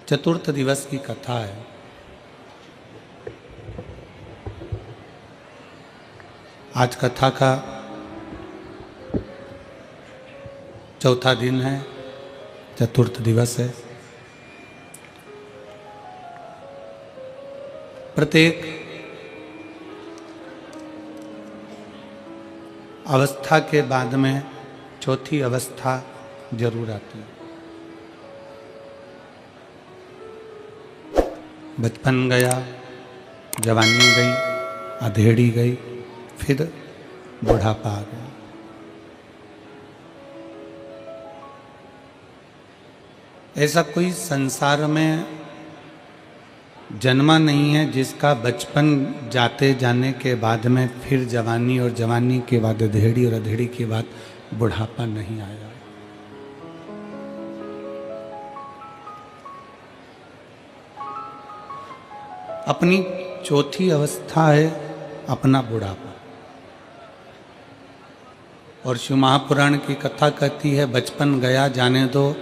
चतुर्थ दिवस की कथा है। आज कथा का चौथा दिन है, चतुर्थ दिवस है। प्रत्येक अवस्था के बाद में चौथी अवस्था जरूर आती है। बचपन गया, जवानी गई, अधेड़ी गई, फिर बुढ़ापा आ गया। ऐसा कोई संसार में जन्मा नहीं है जिसका बचपन जाते जाने के बाद में फिर जवानी और जवानी के बाद अधेड़ी और अधेड़ी के बाद बुढ़ापा नहीं आया। अपनी चौथी अवस्था है अपना बुढ़ापा। और शिव महापुराण की कथा कहती है, बचपन गया जाने दो,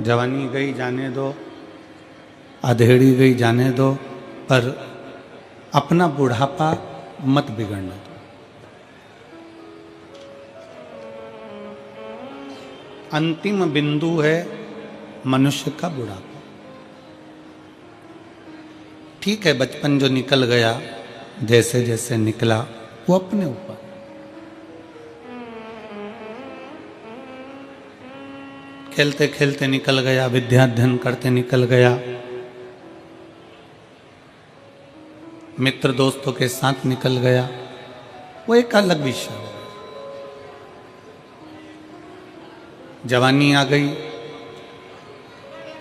जवानी गई जाने दो, अधेड़ी गई जाने दो, पर अपना बुढ़ापा मत बिगड़ने दो। अंतिम बिंदु है मनुष्य का बुढ़ापा। ठीक है, बचपन जो निकल गया, जैसे जैसे निकला वो अपने ऊपर। खेलते खेलते निकल गया, विद्या अध्ययन करते निकल गया, मित्र दोस्तों के साथ निकल गया, वो एक अलग विषय है। जवानी आ गई,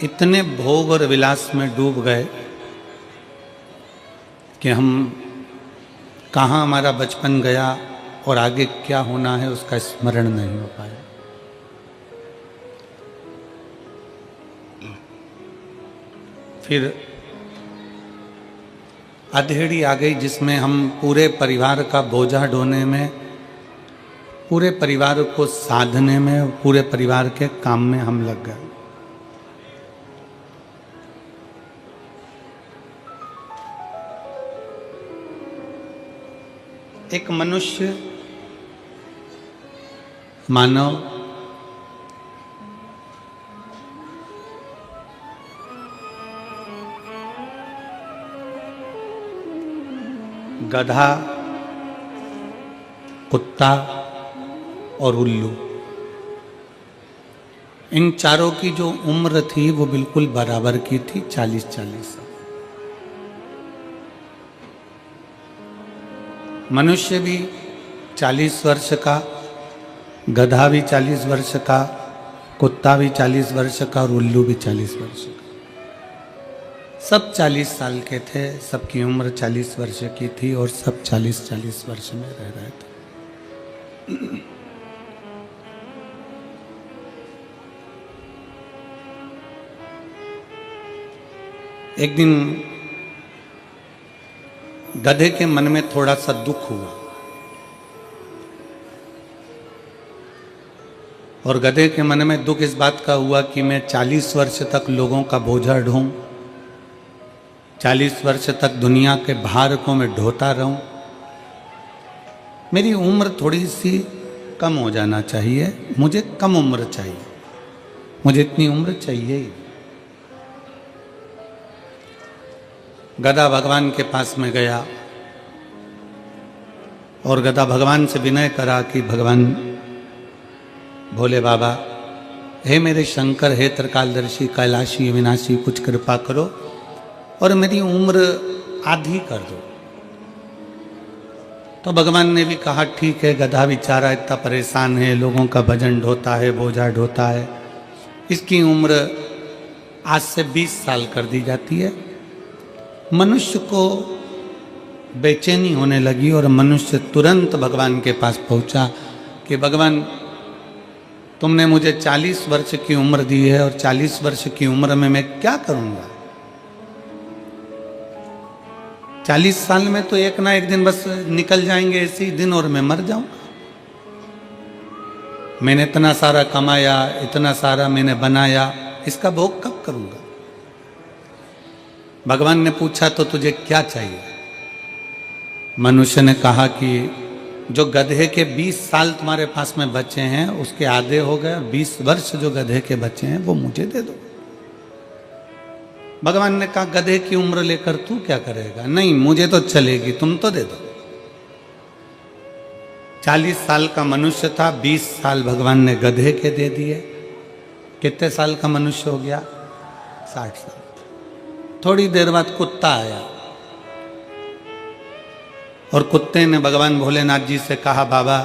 इतने भोग और विलास में डूब गए कि हम कहाँ हमारा बचपन गया और आगे क्या होना है उसका स्मरण नहीं हो पाया। फिर अधेड़ी आ गई जिसमें हम पूरे परिवार का बोझा ढोने में, पूरे परिवार को साधने में, पूरे परिवार के काम में हम लग गए। एक मनुष्य, मानव गधा, कुत्ता और उल्लू, इन चारों की जो उम्र थी वो बिल्कुल बराबर की थी, 40-40 साल। मनुष्य भी 40 वर्ष का, गधा भी 40 वर्ष का, कुत्ता भी 40 वर्ष का और उल्लू भी 40 वर्ष का। सब 40 साल के थे, सबकी उम्र 40 वर्ष की थी और सब 40-40 वर्ष में रह रहे थे। एक दिन गधे के मन में थोड़ा सा दुख हुआ और गधे के मन में दुख इस बात का हुआ कि मैं 40 वर्ष तक लोगों का बोझा ढोऊं, 40 वर्ष तक दुनिया के भार को मैं ढोता रहूं। मेरी उम्र थोड़ी सी कम हो जाना चाहिए, मुझे कम उम्र चाहिए, मुझे इतनी उम्र चाहिए ही। गधा भगवान के पास में गया और गधा भगवान से विनय करा कि भगवान भोले बाबा, हे मेरे शंकर, हे त्रिकालदर्शी, कैलाशी, अविनाशी, कुछ कृपा करो और मेरी उम्र आधी कर दो। तो भगवान ने भी कहा, ठीक है, गधा बेचारा इतना परेशान है, लोगों का भजन ढोता है, बोझा ढोता है, इसकी उम्र आज से 20 साल कर दी जाती है। मनुष्य को बेचैनी होने लगी और मनुष्य तुरंत भगवान के पास पहुंचा कि भगवान, तुमने मुझे 40 वर्ष की उम्र दी है और 40 वर्ष की उम्र में मैं क्या करूंगा? 40 साल में तो एक ना एक दिन बस निकल जाएंगे ऐसे ही दिन और मैं मर जाऊंगा। मैंने इतना सारा कमाया, इतना सारा मैंने बनाया, इसका भोग कब करूंगा? भगवान ने पूछा तो तुझे क्या चाहिए? मनुष्य ने कहा कि जो गधे के 20 साल तुम्हारे पास में बचे हैं उसके आधे हो गए, 20 वर्ष जो गधे के बचे हैं वो मुझे दे दो। भगवान ने कहा गधे की उम्र लेकर तू क्या करेगा? नहीं मुझे तो चलेगी, तुम तो दे दो। 40 साल का मनुष्य था, 20 साल भगवान ने गधे के दे दिए। कितने साल का मनुष्य हो गया? 60 साल। थोड़ी देर बाद कुत्ता आया और कुत्ते ने भगवान भोलेनाथ जी से कहा बाबा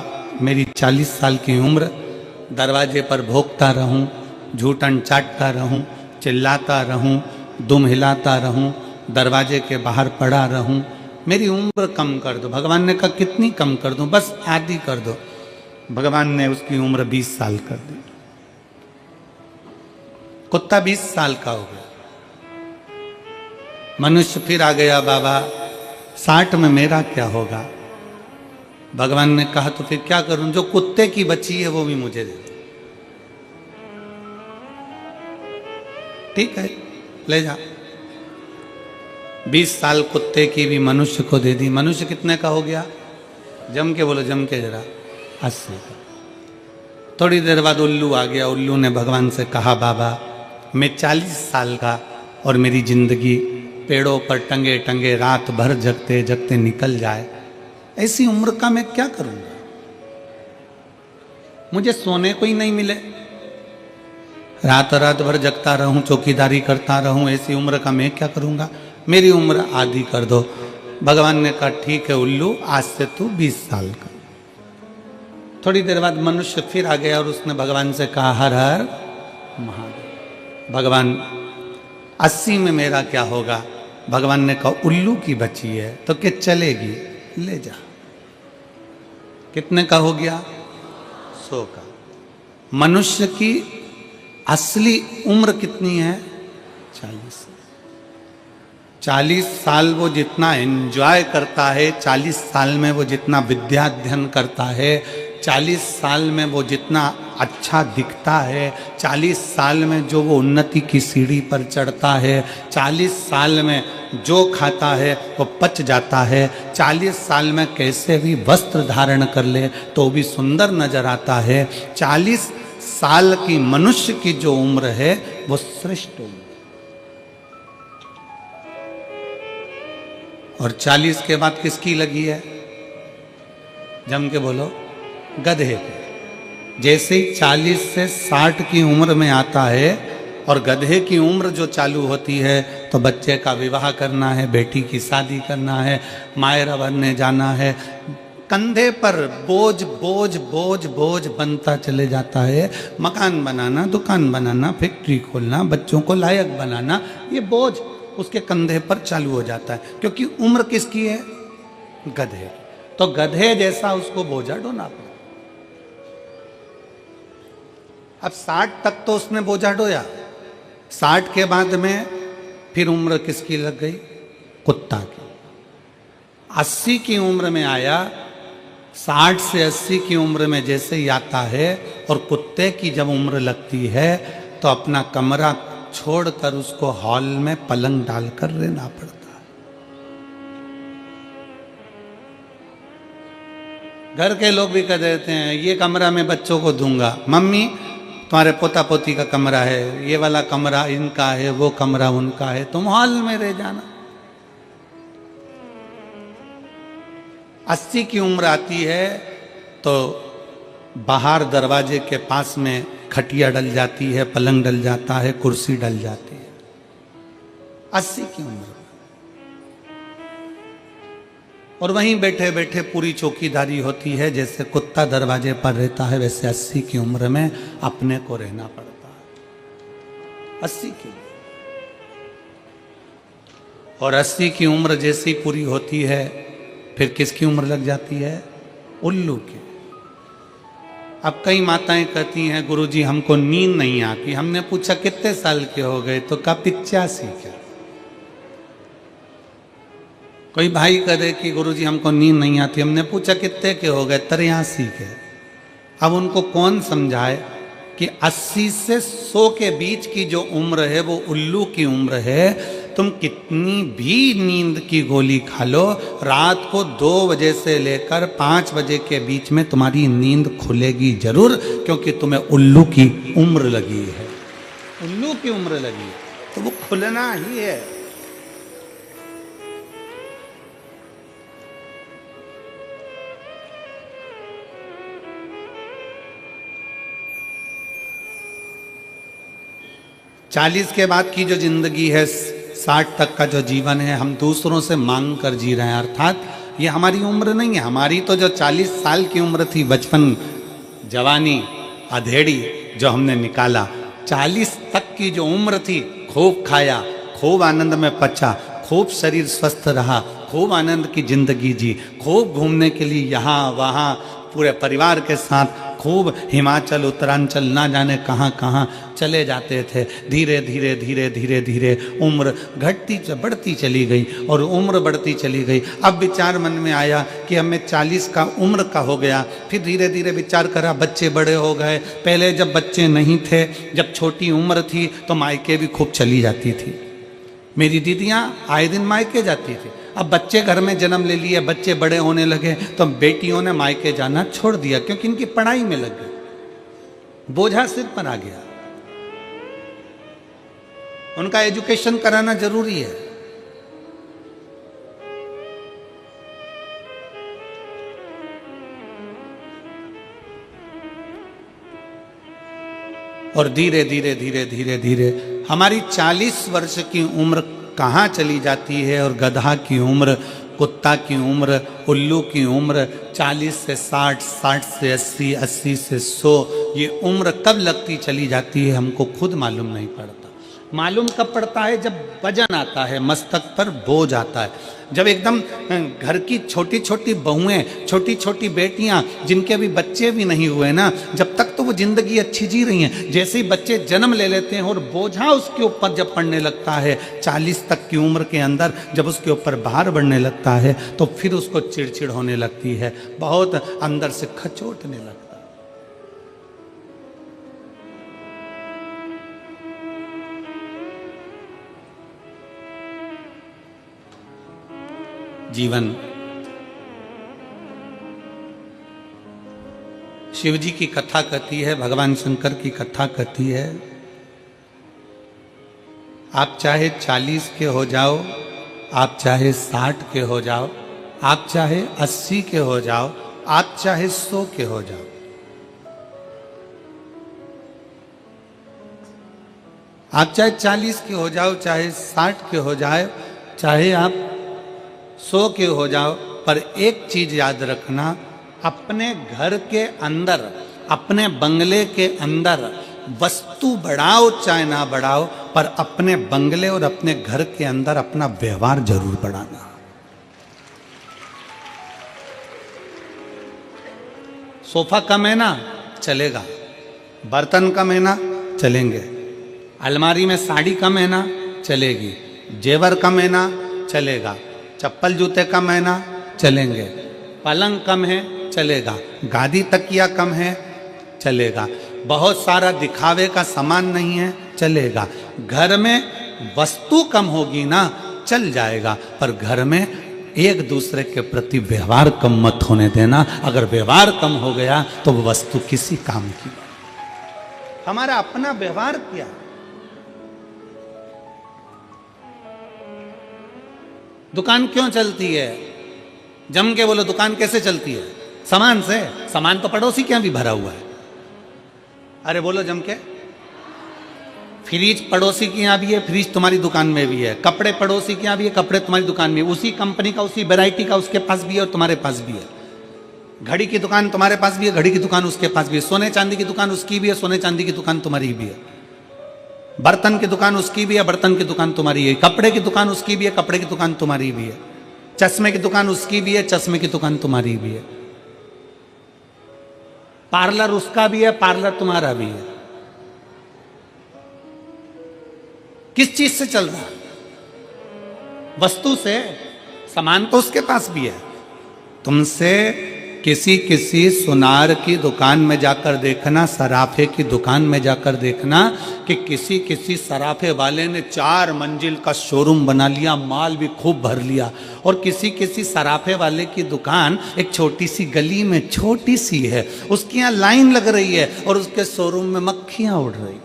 मेरी 40 साल की उम्र, दरवाजे पर भोंकता रहूं, झूठन चाटता रहूं, चिल्लाता रहूं, दुम हिलाता रहूं, दरवाजे के बाहर पड़ा रहूं, मेरी उम्र कम कर दो। भगवान ने कहा कितनी कम कर दूं? बस आधी कर दो। भगवान ने उसकी उम्र 20 साल कर दी। कुत्ता 20 साल का हो गया। मनुष्य फिर आ गया, बाबा 60 में मेरा क्या होगा? भगवान ने कहा तो फिर क्या करूं? जो कुत्ते की बची है वो भी मुझे दे दो। ठीक है ले जा। 20 साल कुत्ते की भी मनुष्य को दे दी। मनुष्य कितने का हो गया? जम के बोलो, जम के जरा, 80 का। थोड़ी देर बाद उल्लू आ गया। उल्लू ने भगवान से कहा बाबा मैं 40 साल का और मेरी जिंदगी पेड़ों पर टंगे टंगे रात भर जगते जगते निकल जाए, ऐसी उम्र का मैं क्या करूंगा? मुझे सोने को ही नहीं मिले, रात रात भर जगता रहूं, चौकीदारी करता रहूं, ऐसी उम्र का मैं क्या करूंगा? मेरी उम्र आधी कर दो। भगवान ने कहा ठीक है उल्लू, आज से तू 20 साल का। थोड़ी देर बाद मनुष्य फिर आ गया और उसने भगवान से कहा हर हर महादेव। भगवान 80 में मेरा क्या होगा? भगवान ने कहा उल्लू की बची है तो क्या चलेगी, ले जा। कितने का हो गया? 100 का। मनुष्य की असली उम्र कितनी है? 40। 40 साल वो जितना एंजॉय करता है, 40 साल में वो जितना विद्या अध्ययन करता है, 40 साल में वो जितना अच्छा दिखता है, 40 साल में जो वो उन्नति की सीढ़ी पर चढ़ता है, 40 साल में जो खाता है वो पच जाता है, 40 साल में कैसे भी वस्त्र धारण कर ले तो भी सुंदर नजर आता है, 40 साल की मनुष्य की जो उम्र है वो श्रेष्ठ उम्र। और 40 के बाद किसकी लगी है? जम के बोलो, गधे के। जैसे ही 40 से 60 की उम्र में आता है और गधे की उम्र जो चालू होती है तो बच्चे का विवाह करना है, बेटी की शादी करना है, मायरा बनने जाना है, कंधे पर बोझ बोझ बोझ बोझ बनता चले जाता है। मकान बनाना, दुकान बनाना, फैक्ट्री खोलना, बच्चों को लायक बनाना, ये बोझ उसके कंधे पर चालू हो जाता है। क्योंकि उम्र किसकी है? गधे। तो गधे जैसा उसको बोझा ढोना पड़ा। अब 60 तक तो उसने बोझा ढोया, 60 के बाद में फिर उम्र किसकी लग गई? कुत्ता की। 80 की उम्र में आया, 60 से 80 की उम्र में जैसे ही आता है और कुत्ते की जब उम्र लगती है तो अपना कमरा छोड़कर उसको हॉल में पलंग डालकर रहना पड़ता है। घर के लोग भी कह देते हैं ये कमरा मैं बच्चों को दूंगा, मम्मी तुम्हारे पोता पोती का कमरा है, ये वाला कमरा इनका है, वो कमरा उनका है, तुम हॉल में रह जाना। 80 की उम्र आती है तो बाहर दरवाजे के पास में खटिया डल जाती है, पलंग डल जाता है, कुर्सी डल जाती है। 80 की उम्र और वहीं बैठे बैठे पूरी चौकीदारी होती है। जैसे कुत्ता दरवाजे पर रहता है वैसे 80 की उम्र में अपने को रहना पड़ता है। 80 की और 80 की उम्र जैसी पूरी होती है फिर किसकी उम्र लग जाती है? उल्लू की। अब कई माताएं कहती हैं गुरुजी हमको नींद नहीं आती। हमने पूछा कितने साल के हो गए तो कहा 85 के। कोई भाई करे कि गुरुजी हमको नींद नहीं आती। हमने पूछा कितने के हो गए? 83 के। अब उनको कौन समझाए कि 80 से 100 के बीच की जो उम्र है वो उल्लू की उम्र है, तुम कितनी भी नींद की गोली खा लो, रात को 2 बजे से लेकर 5 बजे के बीच में तुम्हारी नींद खुलेगी जरूर, क्योंकि तुम्हें उल्लू की उम्र लगी है, उल्लू की उम्र लगी है, तो वो खुलना ही है। चालीस के बाद की जो जिंदगी है, 60 तक का जो जीवन है, हम दूसरों से मांग कर जी रहे हैं। अर्थात ये हमारी उम्र नहीं है। हमारी तो जो 40 साल की उम्र थी, बचपन, जवानी, अधेड़ी जो हमने निकाला, 40 तक की जो उम्र थी, खूब खाया, खूब आनंद में पचा, खूब शरीर स्वस्थ रहा, खूब आनंद की जिंदगी जी, खूब घूमने के लिए यहाँ वहाँ पूरे परिवार के साथ खूब हिमाचल उत्तरांचल ना जाने कहाँ कहाँ चले जाते थे। धीरे धीरे धीरे धीरे धीरे उम्र घटती बढ़ती चली गई और उम्र बढ़ती चली गई। अब विचार मन में आया कि अब मैं 40 का उम्र का हो गया। फिर धीरे धीरे विचार करा, बच्चे बड़े हो गए। पहले जब बच्चे नहीं थे, जब छोटी उम्र थी, तो मायके भी खूब चली जाती थी। मेरी दीदियाँ आए दिन मायके जाती थी। अब बच्चे घर में जन्म ले लिए, बच्चे बड़े होने लगे, तो बेटियों ने मायके जाना छोड़ दिया, क्योंकि इनकी पढ़ाई में लग गई, बोझा सिर पर आ गया। उनका एजुकेशन कराना जरूरी है। और धीरे धीरे धीरे धीरे धीरे हमारी 40 वर्ष की उम्र कहाँ चली जाती है, और गधा की उम्र, कुत्ता की उम्र, उल्लू की उम्र 40 से 60, 60 से 80, 80 से 100, ये उम्र कब लगती चली जाती है हमको खुद मालूम नहीं पड़ता। मालूम कब पड़ता है? जब वजन आता है, मस्तक पर बोझ आता है। जब एकदम घर की छोटी छोटी बहुएं, छोटी छोटी बेटियां, जिनके अभी बच्चे भी नहीं हुए ना, जब तक तो वो जिंदगी अच्छी जी रही हैं, जैसे ही बच्चे जन्म ले लेते हैं और बोझा उसके ऊपर जब पड़ने लगता है, 40 तक की उम्र के अंदर जब उसके ऊपर भार बढ़ने लगता है, तो फिर उसको चिड़चिड़ होने लगती है, बहुत अंदर से खचोटने लगता है। जीवन शिव जी की कथा कहती है, भगवान शंकर की कथा कहती है, आप चाहे 40 के हो जाओ, आप चाहे 60 के हो जाओ, आप चाहे 80 के हो जाओ, आप चाहे 100 के हो जाओ, आप चाहे 40 के हो जाओ, चाहे 60 के हो जाए, चाहे आप 100 के हो जाओ, पर एक चीज याद रखना, अपने घर के अंदर, अपने बंगले के अंदर वस्तु बढ़ाओ चाहे ना बढ़ाओ, पर अपने बंगले और अपने घर के अंदर अपना व्यवहार जरूर बढ़ाना। सोफा कम है ना, चलेगा। बर्तन कम है ना, चलेंगे। अलमारी में साड़ी कम है ना, चलेगी। जेवर कम है ना, चलेगा। चप्पल जूते कम है ना, चलेंगे। पलंग कम है, चलेगा। गादी तकिया कम है, चलेगा। बहुत सारा दिखावे का सामान नहीं है, चलेगा। घर में वस्तु कम होगी ना, चल जाएगा, पर घर में एक दूसरे के प्रति व्यवहार कम मत होने देना। अगर व्यवहार कम हो गया तो वो वस्तु किसी काम की। हमारा अपना व्यवहार क्या? दुकान क्यों चलती है? जम के बोलो, दुकान कैसे चलती है? सामान से। सामान तो पड़ोसी के यहां भी भरा हुआ है। अरे बोलो जम के। फ्रिज पड़ोसी के यहाँ भी है, फ्रिज तुम्हारी दुकान में भी है। कपड़े पड़ोसी के यहाँ भी है, कपड़े तुम्हारी दुकान में, उसी कंपनी का, उसी वैरायटी का उसके पास भी है और तुम्हारे पास भी है। घड़ी की दुकान तुम्हारे पास भी है, घड़ी की दुकान उसके पास भी है। सोने चांदी की दुकान उसकी भी है, सोने चांदी की दुकान तुम्हारी भी है। बर्तन की दुकान उसकी भी है, बर्तन की दुकान तुम्हारी है। कपड़े की दुकान उसकी भी है, कपड़े की दुकान तुम्हारी भी है। चश्मे की दुकान उसकी भी है, चश्मे की दुकान तुम्हारी भी है। पार्लर उसका भी है, पार्लर तुम्हारा भी है। किस चीज से चल रहा है? वस्तु से। सामान तो उसके पास भी है। तुमसे किसी किसी सुनार की दुकान में जाकर देखना, सराफे की दुकान में जाकर देखना कि किसी किसी सराफे वाले ने 4 मंजिल का शोरूम बना लिया, माल भी खूब भर लिया, और किसी किसी सराफे वाले की दुकान एक छोटी सी गली में छोटी सी है, उसकी यहाँ लाइन लग रही है और उसके शोरूम में मक्खियां उड़ रही।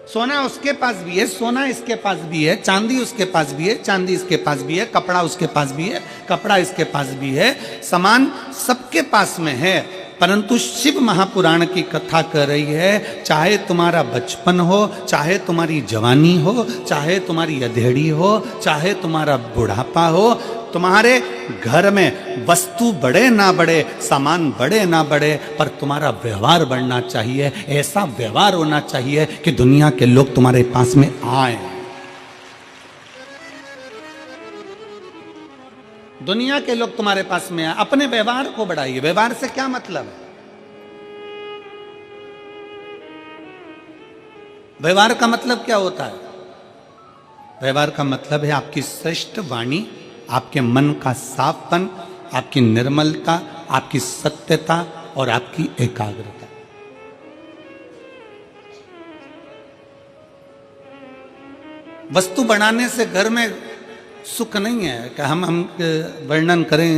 सोना उसके पास भी है, सोना इसके पास भी है, चांदी उसके पास भी है, चांदी इसके पास भी है, कपड़ा उसके पास भी है, कपड़ा इसके पास भी है, सामान सबके पास में है। परंतु शिव महापुराण की कथा कर रही है, चाहे तुम्हारा बचपन हो, चाहे तुम्हारी जवानी हो, चाहे तुम्हारी अधेड़ी हो, चाहे तुम्हारा बुढ़ापा हो, तुम्हारे घर में वस्तु बढ़े ना बढ़े, सामान बढ़े ना बढ़े, पर तुम्हारा व्यवहार बढ़ना चाहिए। ऐसा व्यवहार होना चाहिए कि दुनिया के लोग तुम्हारे पास में आए। दुनिया के लोग तुम्हारे पास में आए। अपने व्यवहार को बढ़ाइए। व्यवहार से क्या मतलब है? व्यवहार का मतलब क्या होता है? व्यवहार का मतलब है आपकी श्रेष्ठ वाणी, आपके मन का साफपन, आपकी निर्मलता, आपकी सत्यता और आपकी एकाग्रता। वस्तु बनाने से घर में सुख नहीं है कि हम वर्णन करें।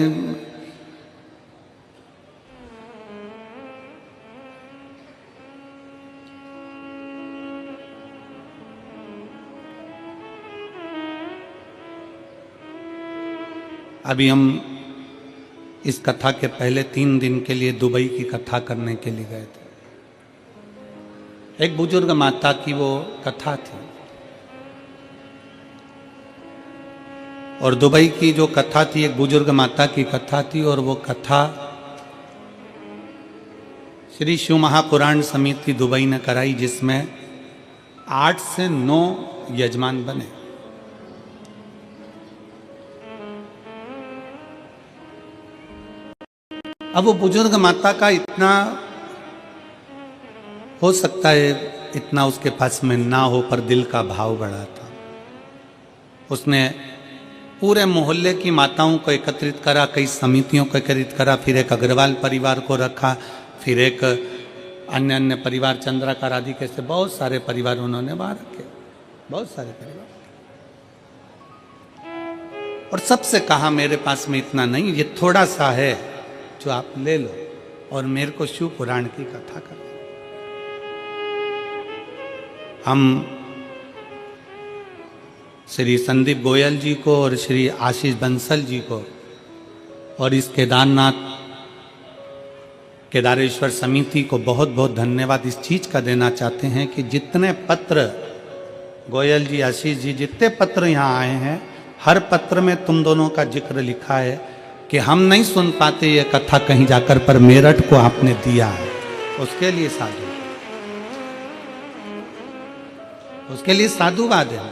अभी हम इस कथा के पहले 3 दिन के लिए दुबई की कथा करने के लिए गए थे। एक बुजुर्ग माता की वो कथा थी, और दुबई की जो कथा थी एक बुजुर्ग माता की कथा थी, और वो कथा श्री शिव महापुराण समिति दुबई ने कराई, जिसमें 8 से 9 यजमान बने। अब वो बुजुर्ग माता का इतना हो सकता है, इतना उसके पास में ना हो, पर दिल का भाव बड़ा था। उसने पूरे मोहल्ले की माताओं को एकत्रित करा, कई समितियों को एकत्रित करा, फिर एक अग्रवाल परिवार को रखा, फिर एक अन्य अन्य परिवार, चंद्राकार आदि कैसे बहुत सारे परिवार उन्होंने वहां रखे, बहुत सारे परिवार। और सबसे कहा मेरे पास में इतना नहीं, ये थोड़ा सा है जो आप ले लो और मेरे को शिव पुराण की कथा कर। हम श्री संदीप गोयल जी को और श्री आशीष बंसल जी को और इस केदारेश्वर समिति को बहुत बहुत धन्यवाद इस चीज का देना चाहते हैं कि जितने पत्र गोयल जी, आशीष जी, जितने पत्र यहाँ आए हैं, हर पत्र में तुम दोनों का जिक्र लिखा है कि हम नहीं सुन पाते ये कथा कहीं जाकर, पर मेरठ को आपने दिया है, उसके लिए साधु, उसके लिए साधुवाद है।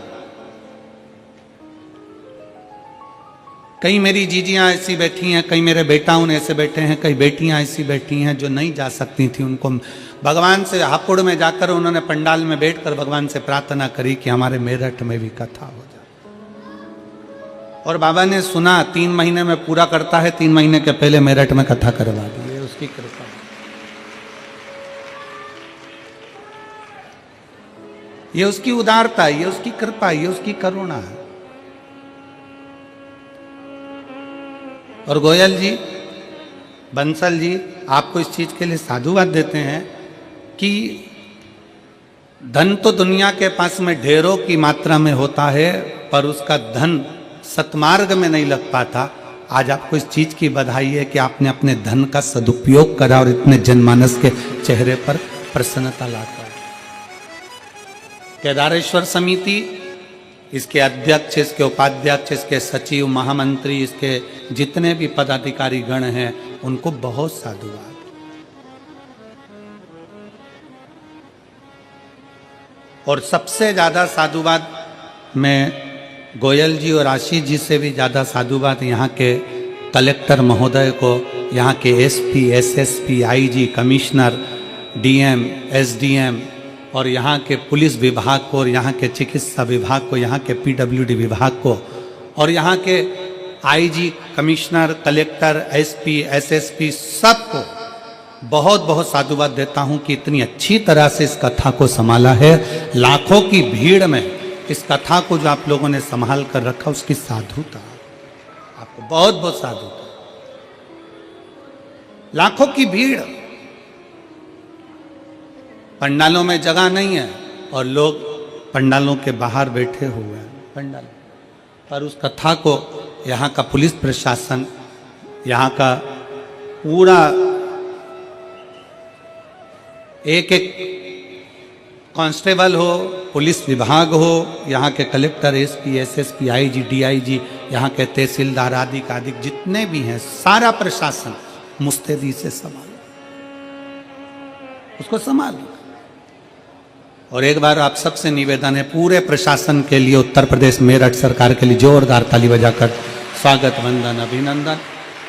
कई मेरी जीजियां ऐसी बैठी हैं, कई मेरे बेटाओं ने ऐसे बैठे हैं, कई बेटियां ऐसी बैठी हैं जो नहीं जा सकती थी। उनको भगवान से हापुड़ में जाकर उन्होंने पंडाल में बैठकर भगवान से प्रार्थना करी कि हमारे मेरठ में भी कथा हो जाए। और बाबा ने सुना, 3 महीने में पूरा करता है, 3 महीने के पहले मेरठ में कथा करवा दी। उसकी कृपा, ये उसकी उदारता, ये उसकी कृपा, ये उसकी करुणा है। और गोयल जी, बंसल जी आपको इस चीज के लिए साधुवाद देते हैं कि धन तो दुनिया के पास में ढेरों की मात्रा में होता है, पर उसका धन सतमार्ग में नहीं लग पाता। आज आपको इस चीज की बधाई है कि आपने अपने धन का सदुपयोग करा और इतने जनमानस के चेहरे पर प्रसन्नता लाता है। केदारेश्वर समिति, इसके अध्यक्ष, इसके उपाध्यक्ष, इसके सचिव, महामंत्री, इसके जितने भी पदाधिकारी गण हैं, उनको बहुत साधुवाद। और सबसे ज्यादा साधुवाद मैं गोयल जी और आशीष जी से भी ज्यादा साधुवाद यहाँ के कलेक्टर महोदय को, यहाँ के SP, SSP, IG, commissioner, DM, SDM और यहाँ के पुलिस विभाग को, और यहाँ के चिकित्सा विभाग को, यहाँ के पीडब्ल्यूडी विभाग को, और यहाँ के IG, commissioner, collector, SP, SSP सबको बहुत बहुत साधुवाद देता हूं कि इतनी अच्छी तरह से इस कथा को संभाला है। लाखों की भीड़ में इस कथा को जो आप लोगों ने संभाल कर रखा, उसकी साधुता, आपको बहुत बहुत साधुता। लाखों की भीड़, पंडालों में जगह नहीं है और लोग पंडालों के बाहर बैठे हुए हैं पंडाल पर। उस कथा को यहाँ का पुलिस प्रशासन, यहाँ का पूरा एक एक कांस्टेबल हो, पुलिस विभाग हो, यहाँ के collector, SP, SSP, IG, DIG, यहाँ के तहसीलदार आदि जितने भी हैं, सारा प्रशासन मुस्तैदी से संभालो, उसको संभालो। और एक बार आप सबसे निवेदन है, पूरे प्रशासन के लिए, उत्तर प्रदेश मेरठ सरकार के लिए जोरदार ताली बजाकर स्वागत, वंदन, अभिनंदन,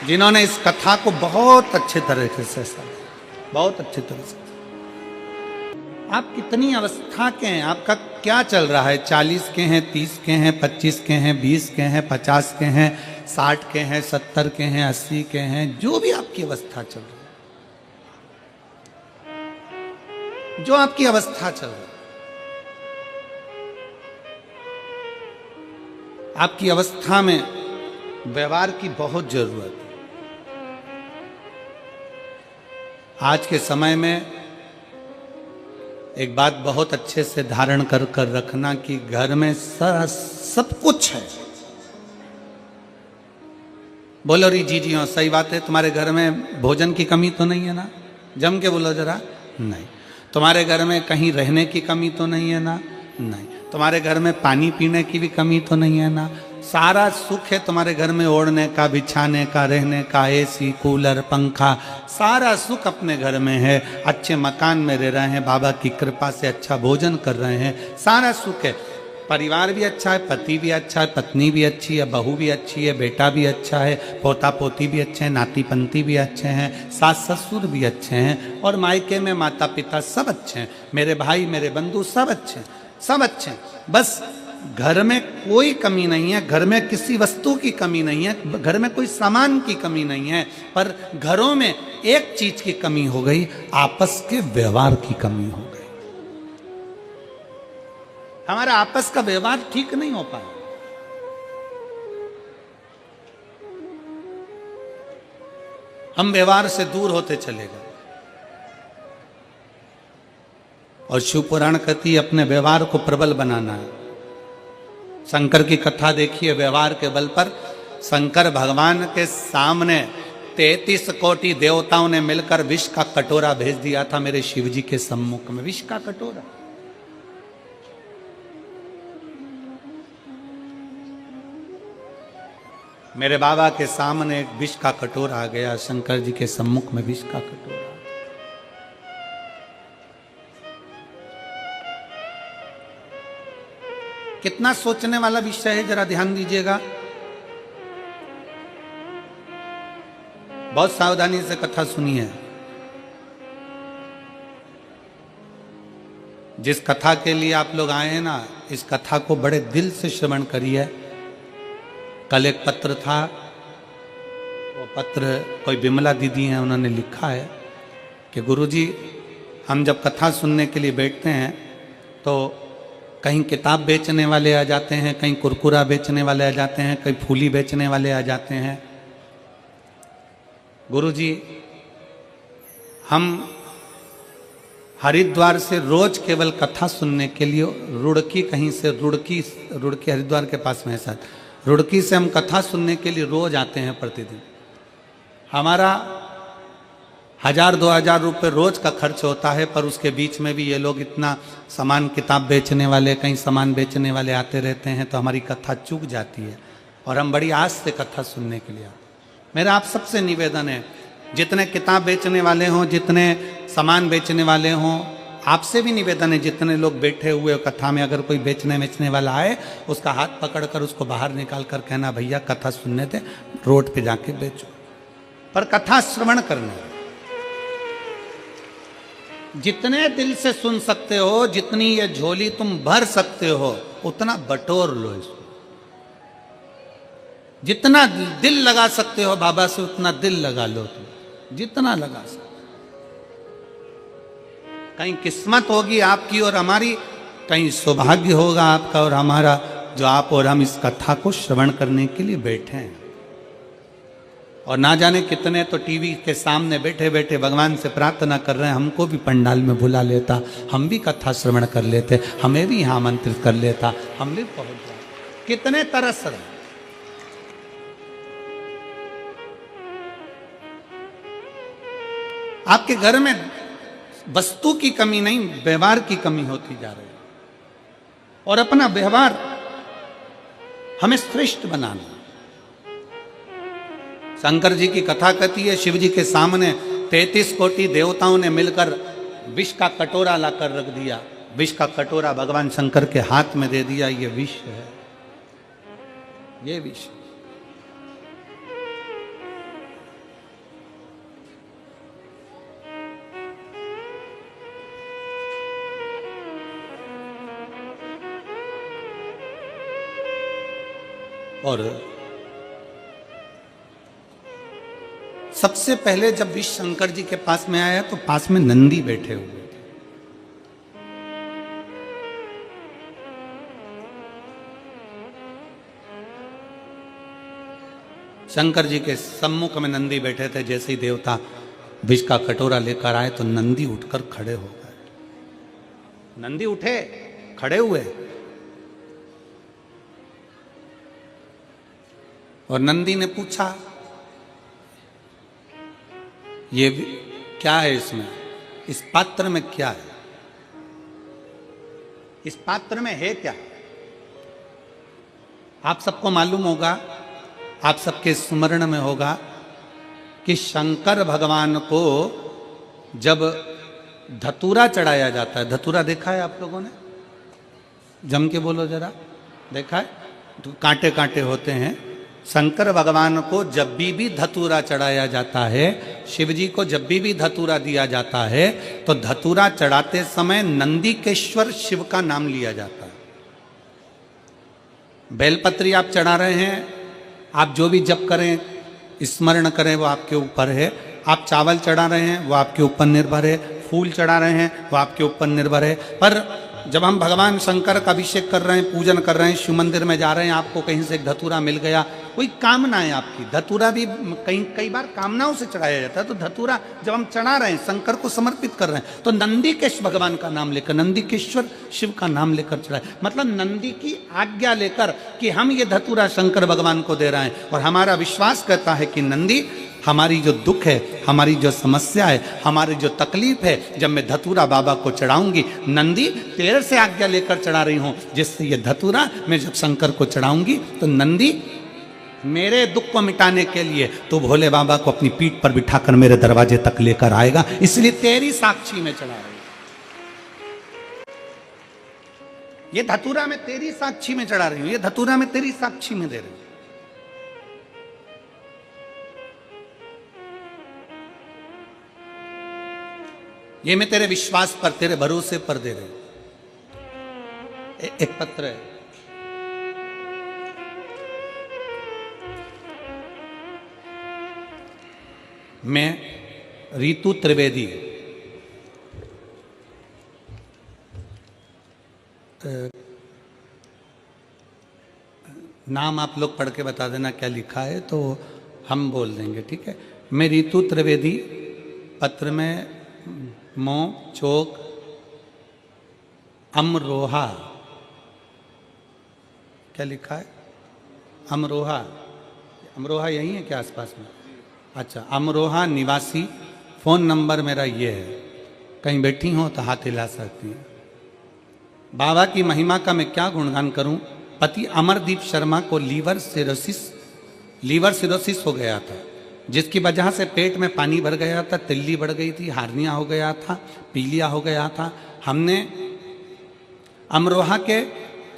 जिन्होंने इस कथा को बहुत अच्छे तरीके से समझा, बहुत अच्छे तरह से। आप कितनी अवस्था के हैं, आपका क्या चल रहा है? 40 के हैं, 30 के हैं, 25 के हैं, 20 के हैं, 50 के हैं, 60 के हैं, 70 के हैं, 80 के हैं, जो भी आपकी अवस्था चल रही है, जो आपकी अवस्था चल रही है, आपकी अवस्था में व्यवहार की बहुत जरूरत है। आज के समय में एक बात बहुत अच्छे से धारण कर कर रखना कि घर में सब कुछ है। बोलो री जी जी, हाँ सही बात है। तुम्हारे घर में भोजन की कमी तो नहीं है ना? जम के बोलो जरा। नहीं। तुम्हारे घर में कहीं रहने की कमी तो नहीं है ना? नहीं। तुम्हारे घर में पानी पीने की भी कमी तो नहीं है ना? सारा सुख है तुम्हारे घर में, ओढ़ने का, बिछाने का, रहने का, एसी, कूलर, पंखा, सारा सुख अपने घर में है। अच्छे मकान में रह रहे हैं, बाबा की कृपा से अच्छा भोजन कर रहे हैं, सारा सुख है। परिवार भी अच्छा है, पति भी अच्छा है, पत्नी भी अच्छी है, बहू भी अच्छी है, बेटा भी अच्छा है, पोता पोती भी अच्छे हैं, नाती पंती भी अच्छे हैं, सास ससुर भी अच्छे हैं, और मायके में माता पिता सब अच्छे हैं, मेरे भाई मेरे बंधु सब अच्छे हैं, सब अच्छे हैं। बस घर में कोई कमी नहीं है, घर में किसी वस्तु की कमी नहीं है, घर में कोई सामान की कमी नहीं है, पर घरों में एक चीज की कमी हो गई, आपस के व्यवहार की कमी हो गई। हमारा आपस का व्यवहार ठीक नहीं हो पाया। हम व्यवहार से दूर होते चले गए। और शिव पुराण कहती है अपने व्यवहार को प्रबल बनाना है। शंकर की कथा देखिए, व्यवहार के बल पर शंकर भगवान के सामने 33 कोटि देवताओं ने मिलकर विष का कटोरा भेज दिया था मेरे शिव जी के सम्मुख में। विष का कटोरा, मेरे बाबा के सामने एक विष का कटोरा आ गया, शंकर जी के सम्मुख में विष का कटोरा। कितना सोचने वाला विषय है, जरा ध्यान दीजिएगा। बहुत सावधानी से कथा सुनिए। जिस कथा के लिए आप लोग आए हैं ना, इस कथा को बड़े दिल से श्रवण करिए। कल एक पत्र था, वो पत्र कोई विमला दीदी हैं, उन्होंने लिखा है कि गुरुजी, हम जब कथा सुनने के लिए बैठते हैं तो कहीं किताब बेचने वाले आ जाते हैं, कहीं कुरकुरा बेचने वाले आ जाते हैं, कहीं फूली बेचने वाले आ जाते हैं। गुरुजी, हम हरिद्वार से रोज केवल कथा सुनने के लिए रुड़की, कहीं से रुड़की हरिद्वार के पास में है साथ, रुड़की से हम कथा सुनने के लिए रोज आते हैं प्रतिदिन। हमारा 1000-2000 रुपये रोज का खर्च होता है, पर उसके बीच में भी ये लोग इतना सामान, किताब बेचने वाले, कहीं सामान बेचने वाले आते रहते हैं, तो हमारी कथा चूक जाती है और हम बड़ी आस से कथा सुनने के लिए आते हैं। मेरा आप सबसे निवेदन है, जितने किताब बेचने वाले हों, जितने सामान बेचने वाले हों, आपसे भी निवेदन है, जितने लोग बैठे हुए कथा में, अगर कोई बेचने वाला आए, उसका हाथ पकड़कर उसको बाहर निकाल कर कहना, भैया कथा सुनने दे, रोड पे जाके बेचो, पर कथा श्रवण करना। जितने दिल से सुन सकते हो, जितनी ये झोली तुम भर सकते हो, उतना बटोर लो इसको। जितना दिल लगा सकते हो बाबा से उतना दिल लगा लो तुम, जितना लगा सकते। कहीं किस्मत होगी आपकी और हमारी, कहीं सौभाग्य होगा आपका और हमारा, जो आप और हम इस कथा को श्रवण करने के लिए बैठे हैं। और ना जाने कितने तो टीवी के सामने बैठे बैठे भगवान से प्रार्थना कर रहे हैं, हमको भी पंडाल में बुला लेता, हम भी कथा श्रवण कर लेते, हमें भी यहाँ आमंत्रित कर लेता, हम भी पहुंच जाते। कितने तरस रहे। आपके घर में वस्तु की कमी नहीं, व्यवहार की कमी होती जा रही है। और अपना व्यवहार हमें श्रेष्ठ बनाना। शंकर जी की कथा कहती है, शिव जी के सामने 33 कोटि देवताओं ने मिलकर विष का कटोरा लाकर रख दिया। विष का कटोरा भगवान शंकर के हाथ में दे दिया, ये विष है, ये विष। और सबसे पहले जब विष शंकर जी के पास में आया तो पास में नंदी बैठे हुए थे। शंकर जी के सम्मुख में नंदी बैठे थे। जैसे ही देवता विष का कटोरा लेकर आए तो नंदी उठकर खड़े हो गए। नंदी उठे, खड़े हुए, और नंदी ने पूछा, ये क्या है इसमें, इस पात्र में क्या है, इस पात्र में है क्या? आप सबको मालूम होगा, आप सबके स्मरण में होगा कि शंकर भगवान को जब धतूरा चढ़ाया जाता है, धतूरा देखा है आप लोगों ने? जम के बोलो जरा, देखा है? तो कांटे कांटे होते हैं। शंकर भगवान को जब भी धतूरा चढ़ाया जाता है, शिव जी को जब भी धतूरा दिया जाता है, तो धतूरा चढ़ाते समय नंदीकेश्वर शिव का नाम लिया जाता है। बेलपत्री आप चढ़ा रहे हैं, आप जो भी जप करें, स्मरण करें, वो आपके ऊपर है। आप चावल चढ़ा रहे हैं, वो आपके ऊपर निर्भर है। फूल चढ़ा रहे हैं, वो आपके ऊपर निर्भर है। पर जब हम भगवान शंकर का अभिषेक कर रहे हैं, पूजन कर रहे हैं, शिव मंदिर में जा रहे हैं, आपको कहीं से एक धतूरा मिल गया, कोई कामना है आपकी, धतूरा भी कई बार कामनाओं से चढ़ाया जाता है। तो धतूरा जब हम चढ़ा रहे हैं, शंकर को समर्पित कर रहे हैं, तो नंदीकेश्वर भगवान का नाम लेकर, नंदीकेश्वर शिव का नाम लेकर चढ़ाए, मतलब नंदी की आज्ञा लेकर कि हम ये धतूरा शंकर भगवान को दे रहे हैं। और हमारा विश्वास कहता है कि नंदी, हमारी जो दुख है, हमारी जो समस्या है, हमारी जो तकलीफ है, जब मैं धतूरा बाबा को चढ़ाऊंगी, नंदी तेरे से आज्ञा लेकर चढ़ा रही हूं, जिससे ये धतूरा मैं जब शंकर को चढ़ाऊंगी तो नंदी मेरे दुख को मिटाने के लिए तो भोले बाबा को अपनी पीठ पर बिठाकर मेरे दरवाजे तक लेकर आएगा, इसलिए तेरी साक्षी में चढ़ा रही हूं। ये धतूरा मैं तेरी साक्षी में चढ़ा रही हूं, ये धतूरा मैं तेरी साक्षी में दे रही हूं। ये मैं तेरे विश्वास पर, तेरे भरोसे पर दे रही हूं। एक पत्र है, मैं रीतु त्रिवेदी, नाम आप लोग पढ़ के बता देना क्या लिखा है, तो हम बोल देंगे, ठीक है? मैं रीतु त्रिवेदी, पत्र में मो चौक अमरोहा, क्या लिखा है? अमरोहा, अमरोहा यही है क्या आसपास में? अच्छा, अमरोहा निवासी, फ़ोन नंबर मेरा ये है, कहीं बैठी हो तो हाथ हिला सकती हैं। बाबा की महिमा का मैं क्या गुणगान करूं। पति अमरदीप शर्मा को लीवर सिरोसिस हो गया था, जिसकी वजह से पेट में पानी भर गया था, तिल्ली बढ़ गई थी, हार्निया हो गया था, पीलिया हो गया था। हमने अमरोहा के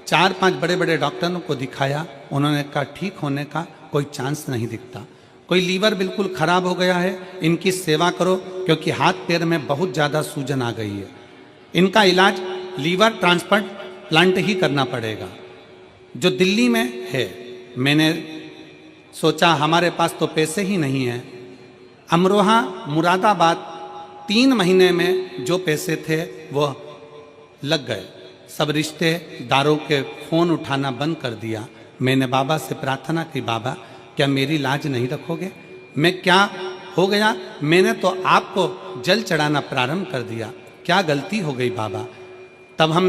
4-5 बड़े बड़े डॉक्टरों को दिखाया, उन्होंने कहा ठीक होने का कोई चांस नहीं दिखता। कोई लीवर बिल्कुल खराब हो गया है, इनकी सेवा करो, क्योंकि हाथ पैर में बहुत ज़्यादा सूजन आ गई है। इनका इलाज लीवर ट्रांसप्लांट ही करना पड़ेगा, जो दिल्ली में है। मैंने सोचा हमारे पास तो पैसे ही नहीं हैं। अमरोहा मुरादाबाद 3 महीने में जो पैसे थे वो लग गए। सब रिश्तेदारों के फ़ोन उठाना बंद कर दिया। मैंने बाबा से प्रार्थना की, बाबा क्या मेरी लाज नहीं रखोगे? मैं क्या हो गया? मैंने तो आपको जल चढ़ाना प्रारंभ कर दिया, क्या गलती हो गई बाबा? तब हम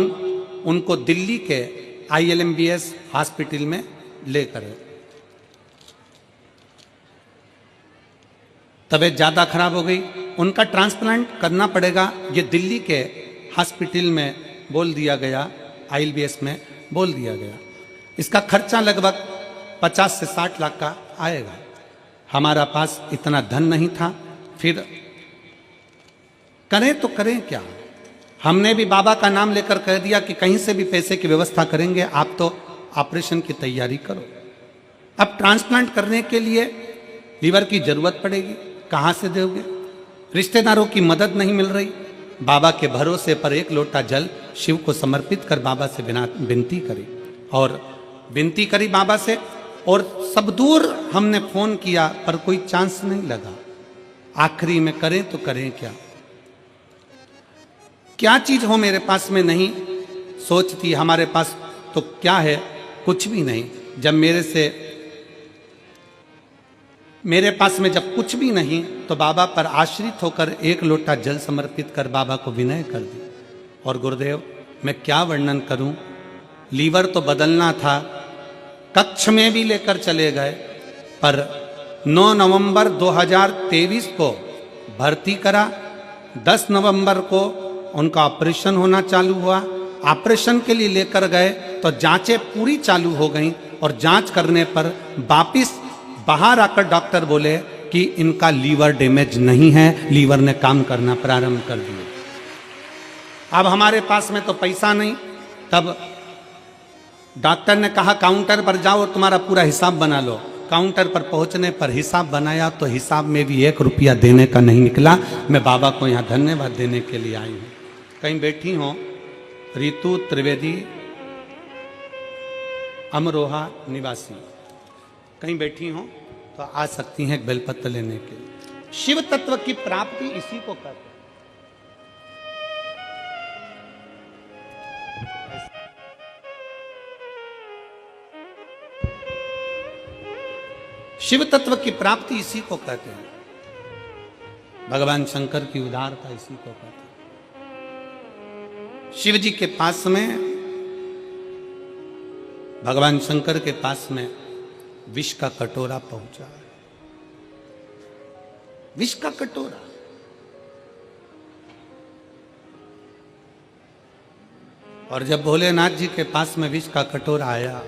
उनको दिल्ली के ILMBS हॉस्पिटल में लेकर गए। तबीयत ज़्यादा खराब हो गई, उनका ट्रांसप्लांट करना पड़ेगा, ये दिल्ली के हॉस्पिटल में बोल दिया गया, ILBS में बोल दिया गया। इसका खर्चा लगभग 50 से 60 लाख का आएगा। हमारा पास इतना धन नहीं था, फिर करें तो करें क्या? हमने भी बाबा का नाम लेकर कह दिया कि कहीं से भी पैसे की व्यवस्था करेंगे, आप तो ऑपरेशन की तैयारी करो। अब ट्रांसप्लांट करने के लिए लीवर की जरूरत पड़ेगी, कहाँ से दोगे? रिश्तेदारों की मदद नहीं मिल रही। बाबा के भरोसे पर 1 लोटा जल शिव को समर्पित कर बाबा से विनती करी, और विनती करी बाबा से, और सब दूर हमने फोन किया पर कोई चांस नहीं लगा। आखिरी में करें तो करें क्या? क्या चीज हो मेरे पास में नहीं? सोचती हमारे पास तो क्या है, कुछ भी नहीं। जब मेरे पास में जब कुछ भी नहीं, तो बाबा पर आश्रित होकर 1 लोटा जल समर्पित कर बाबा को विनय कर दी। और गुरुदेव मैं क्या वर्णन करूं, लीवर तो बदलना था, कक्ष में भी लेकर चले गए, पर 9 नवंबर 2023 को भर्ती करा। 10 नवंबर को उनका ऑपरेशन होना चालू हुआ। ऑपरेशन के लिए लेकर गए तो जांचें पूरी चालू हो गई, और जांच करने पर वापिस बाहर आकर डॉक्टर बोले कि इनका लीवर डैमेज नहीं है, लीवर ने काम करना प्रारंभ कर दिया। अब हमारे पास में तो पैसा नहीं। तब डॉक्टर ने कहा काउंटर पर जाओ और तुम्हारा पूरा हिसाब बना लो। काउंटर पर पहुंचने पर हिसाब बनाया तो हिसाब में भी 1 रुपया देने का नहीं निकला। मैं बाबा को यहाँ धन्यवाद देने के लिए आई हूँ। कहीं बैठी हो रितु त्रिवेदी, अमरोहा निवासी, कहीं बैठी हो तो आ सकती हैं बेलपत्र लेने के लिए। शिव तत्व की प्राप्ति इसी को कहते हैं। शिव तत्व की प्राप्ति इसी को कहते हैं। भगवान शंकर की उदारता इसी को कहते हैं। शिव जी के पास में, भगवान शंकर के पास में विष का कटोरा पहुंचा। विष का कटोरा, और जब भोलेनाथ जी के पास में विष का कटोरा आया,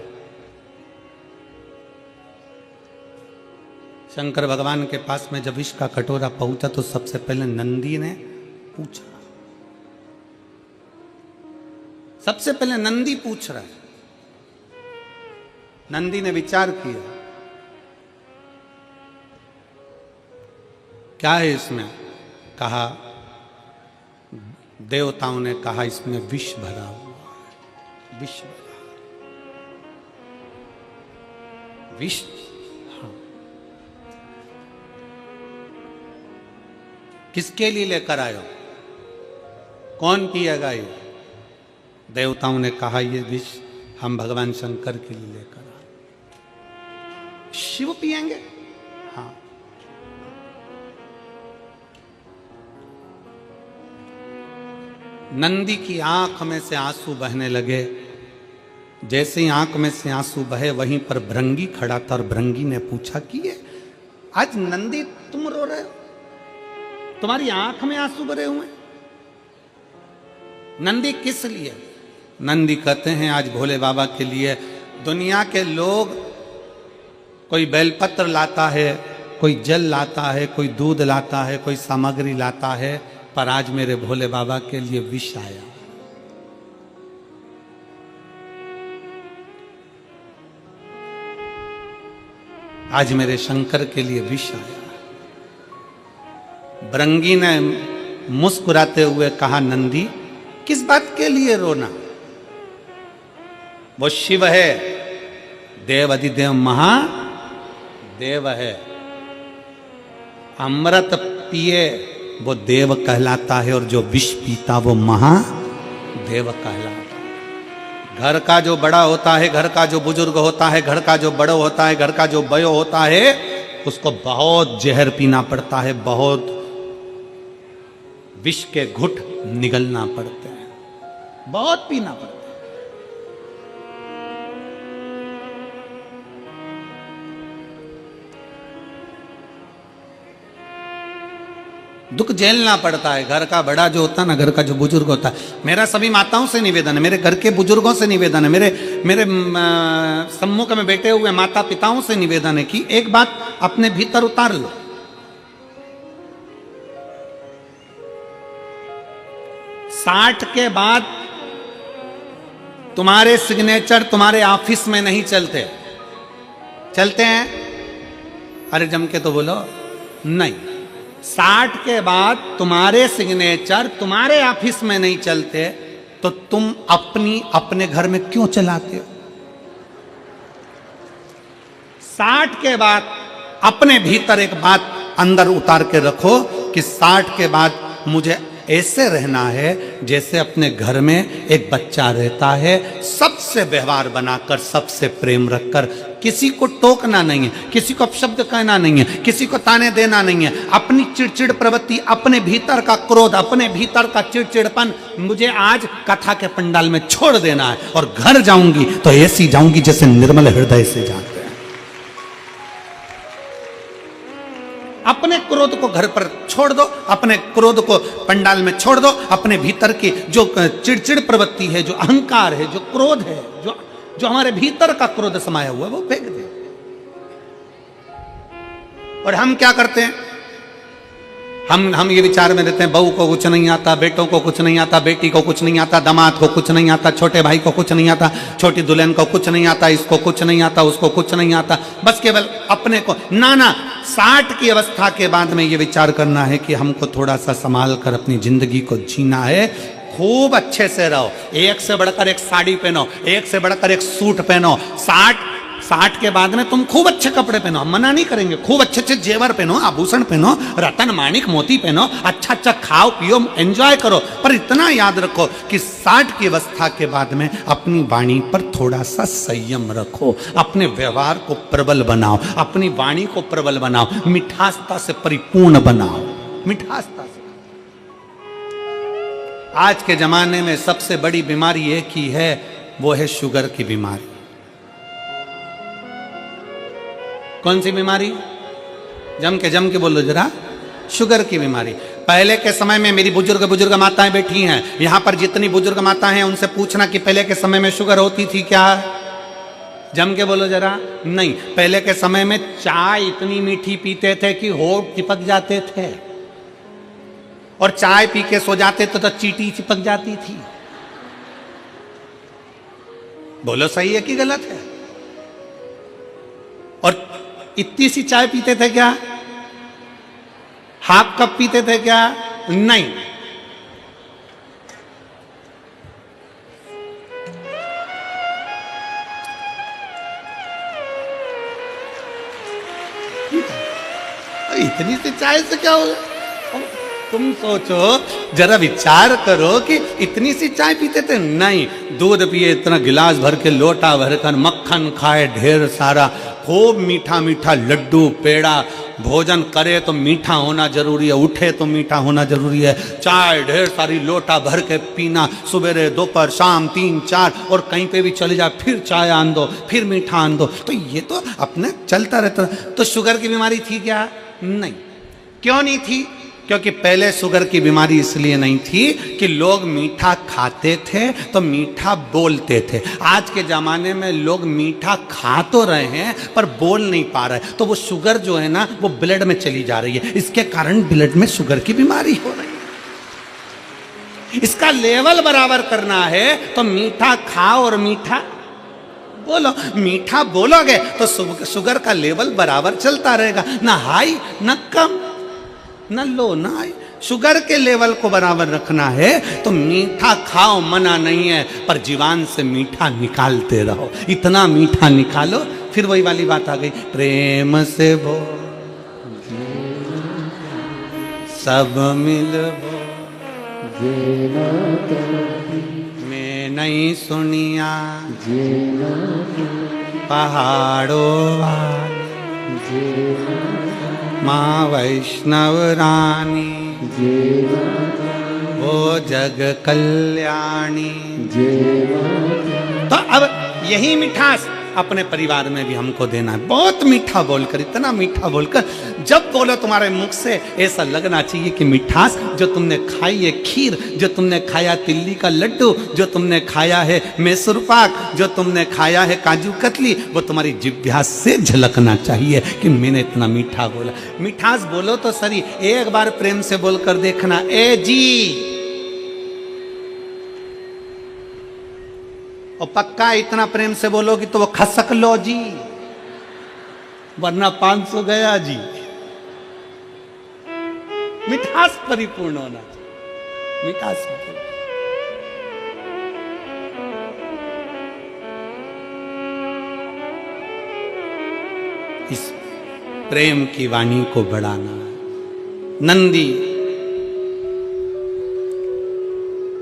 शंकर भगवान के पास में जब विष का कटोरा पहुंचा तो सबसे पहले नंदी ने पूछा। सबसे पहले नंदी पूछ रहा है। नंदी ने विचार किया, क्या है इसमें? कहा, देवताओं ने कहा इसमें विष भरा हुआ है, विष भरा, विष। हाँ, किसके लिए लेकर आयो? कौन पिएगा ये? देवताओं ने कहा ये विष हम भगवान शंकर के लिए लेकर आए। शिव पिएंगे? हाँ। नंदी की आंख में से आंसू बहने लगे। जैसे ही आंख में से आंसू बहे, वहीं पर भृंगी खड़ा था, और भृंगी ने पूछा कि ये आज नंदी तुम रो रहे हो, तुम्हारी आंख में आंसू भरे हुए? नंदी किस लिए? नंदी कहते हैं आज भोले बाबा के लिए। दुनिया के लोग, कोई बेलपत्र लाता है, कोई जल लाता है, कोई दूध लाता है, कोई सामग्री लाता है, पर आज मेरे भोले बाबा के लिए विष आया। आज मेरे शंकर के लिए विष आया। भृंगी ने मुस्कुराते हुए कहा, नंदी किस बात के लिए रोना? वो शिव है, देव अधिदेव देव है। अमृत पिए वो देव कहलाता है, और जो विष पीता वो महादेव कहलाता है। घर का जो बड़ा होता है, घर का जो बुजुर्ग होता है, घर का जो बड़ा होता है, घर का जो बयो होता है, उसको बहुत जहर पीना पड़ता है, बहुत विष के घुट निगलना पड़ते हैं, बहुत पीना पड़ता है। दुख झेलना पड़ता है। घर का बड़ा जो होता है ना, घर का जो बुजुर्ग होता है, मेरा सभी माताओं से निवेदन है, मेरे घर के बुजुर्गों से निवेदन है, मेरे सम्मुख में बैठे हुए माता पिताओं से निवेदन है कि एक बात अपने भीतर उतार लो। 60 के बाद तुम्हारे सिग्नेचर तुम्हारे ऑफिस में नहीं चलते। चलते हैं? अरे जम के तो बोलो नहीं। 60 के बाद तुम्हारे सिग्नेचर तुम्हारे ऑफिस में नहीं चलते, तो तुम अपने घर में क्यों चलाते हो? 60 के बाद अपने भीतर एक बात अंदर उतार के रखो कि 60 के बाद मुझे ऐसे रहना है जैसे अपने घर में एक बच्चा रहता है, सबसे व्यवहार बनाकर, सबसे प्रेम रखकर, किसी को टोकना नहीं है, किसी को अपशब्द कहना नहीं है, किसी को ताने देना नहीं है। अपनी चिड़चिड़ प्रवृत्ति, अपने भीतर का क्रोध, अपने भीतर का चिड़चिड़पन मुझे आज कथा के पंडाल में छोड़ देना है, और घर जाऊंगी तो ऐसी जाऊंगी जैसे निर्मल हृदय से जाते हैं। अपने क्रोध को घर पर छोड़ दो, अपने क्रोध को पंडाल में छोड़ दो, अपने भीतर की जो चिड़चिड़ प्रवृत्ति है, जो अहंकार है, जो क्रोध है, जो हमारे भीतर का क्रोध समाया हुआ है, वो फेंक दे। और हम क्या करते हैं? हम ये विचार में रहते हैं, बहू को कुछ नहीं आता, बेटों को कुछ नहीं आता, बेटी को कुछ नहीं आता, दामाद को कुछ नहीं आता, छोटे भाई को कुछ नहीं आता, छोटी दुल्हन को कुछ नहीं आता, इसको कुछ नहीं आता, उसको कुछ नहीं आता, बस केवल अपने को। ना 60 की अवस्था के बाद में ये विचार करना है कि हमको थोड़ा सा संभाल कर अपनी जिंदगी को जीना है। खूब अच्छे से रहो, एक से बढ़कर एक साड़ी पहनो, एक से बढ़कर एक सूट पहनो। 60 के बाद में तुम खूब अच्छे कपड़े पहनो, हम मना नहीं करेंगे, खूब अच्छे अच्छे जेवर पहनो, आभूषण पहनो, रतन माणिक मोती पहनो, अच्छा अच्छा खाओ पियो, एंजॉय करो। पर इतना याद रखो कि 60 की अवस्था के बाद में अपनी वाणी पर थोड़ा सा संयम रखो, अपने व्यवहार को प्रबल बनाओ, अपनी वाणी को प्रबल बनाओ, मिठासता से परिपूर्ण बनाओ, मिठासता से। आज के जमाने में सबसे बड़ी बीमारी एक ही है, वो है शुगर की बीमारी। कौन सी बीमारी? जम के बोलो जरा। शुगर की बीमारी। पहले के समय में मेरी बुजुर्ग माताएं बैठी हैं यहां पर, जितनी बुजुर्ग माताएं हैं उनसे पूछना कि पहले के समय में शुगर होती थी क्या? जम के बोलो जरा। नहीं, पहले के समय में चाय इतनी मीठी पीते थे कि होठ चिपक जाते थे, और चाय पी के सो जाते तो चींटी चिपक जाती थी। बोलो सही है कि गलत है? और इतनी सी चाय पीते थे क्या? हाफ कप पीते थे क्या? नहीं। इतनी सी चाय से क्या होगा? तुम सोचो, जरा विचार करो कि इतनी सी चाय पीते थे। नहीं, दूध पिए इतना गिलास भर के, लोटा भरकर, मक्खन खाए ढेर सारा, खूब मीठा मीठा लड्डू पेड़ा, भोजन करे तो मीठा होना जरूरी है, उठे तो मीठा होना जरूरी है। चाय ढेर सारी लोटा भर के पीना, सुबह दोपहर शाम 3-4, और कहीं पे भी चले जाए फिर चाय आन दो, फिर मीठा आन दो। तो ये तो अपने चलता रहता। तो शुगर की बीमारी थी क्या? नहीं। क्यों नहीं थी? क्योंकि पहले शुगर की बीमारी इसलिए नहीं थी कि लोग मीठा खाते थे तो मीठा बोलते थे। आज के ज़माने में लोग मीठा खा तो रहे हैं पर बोल नहीं पा रहे, तो वो शुगर जो है ना वो ब्लड में चली जा रही है, इसके कारण ब्लड में शुगर की बीमारी हो रही है। इसका लेवल बराबर करना है तो मीठा खाओ और मीठा बोलो। मीठा बोलोगे तो शुगर का लेवल बराबर चलता रहेगा, ना हाई ना कम, न लो ना हाई। शुगर के लेवल को बराबर रखना है तो मीठा खाओ, मना नहीं है, पर जीवान से मीठा निकालते रहो। इतना मीठा निकालो फिर वही वाली बात आ गई, प्रेम से बोल सब मिल मैं नहीं सुनिया पहाड़ों वाली माँ वैष्णव रानी वो जग कल्याणी। तो अब यही मिठास अपने परिवार में भी हमको देना है। बहुत मीठा बोलकर, इतना मीठा बोलकर, जब बोलो तुम्हारे मुख से ऐसा लगना चाहिए कि मिठास जो तुमने खाई है खीर, जो तुमने खाया तिल्ली का लड्डू, जो तुमने खाया है मैसूर पाक, जो तुमने खाया है काजू कतली, वो तुम्हारी जिह्वा से झलकना चाहिए कि मैंने इतना मीठा बोला। मिठास बोलो तो सही, एक बार प्रेम से बोलकर देखना, ए जी, और पक्का इतना प्रेम से बोलोगी तो वो खसक लो जी, वरना 500 गया जी। मिठास परिपूर्ण होना चाहिए, मिठास परिपूर्ण। इस प्रेम की वाणी को बढ़ाना है। नंदी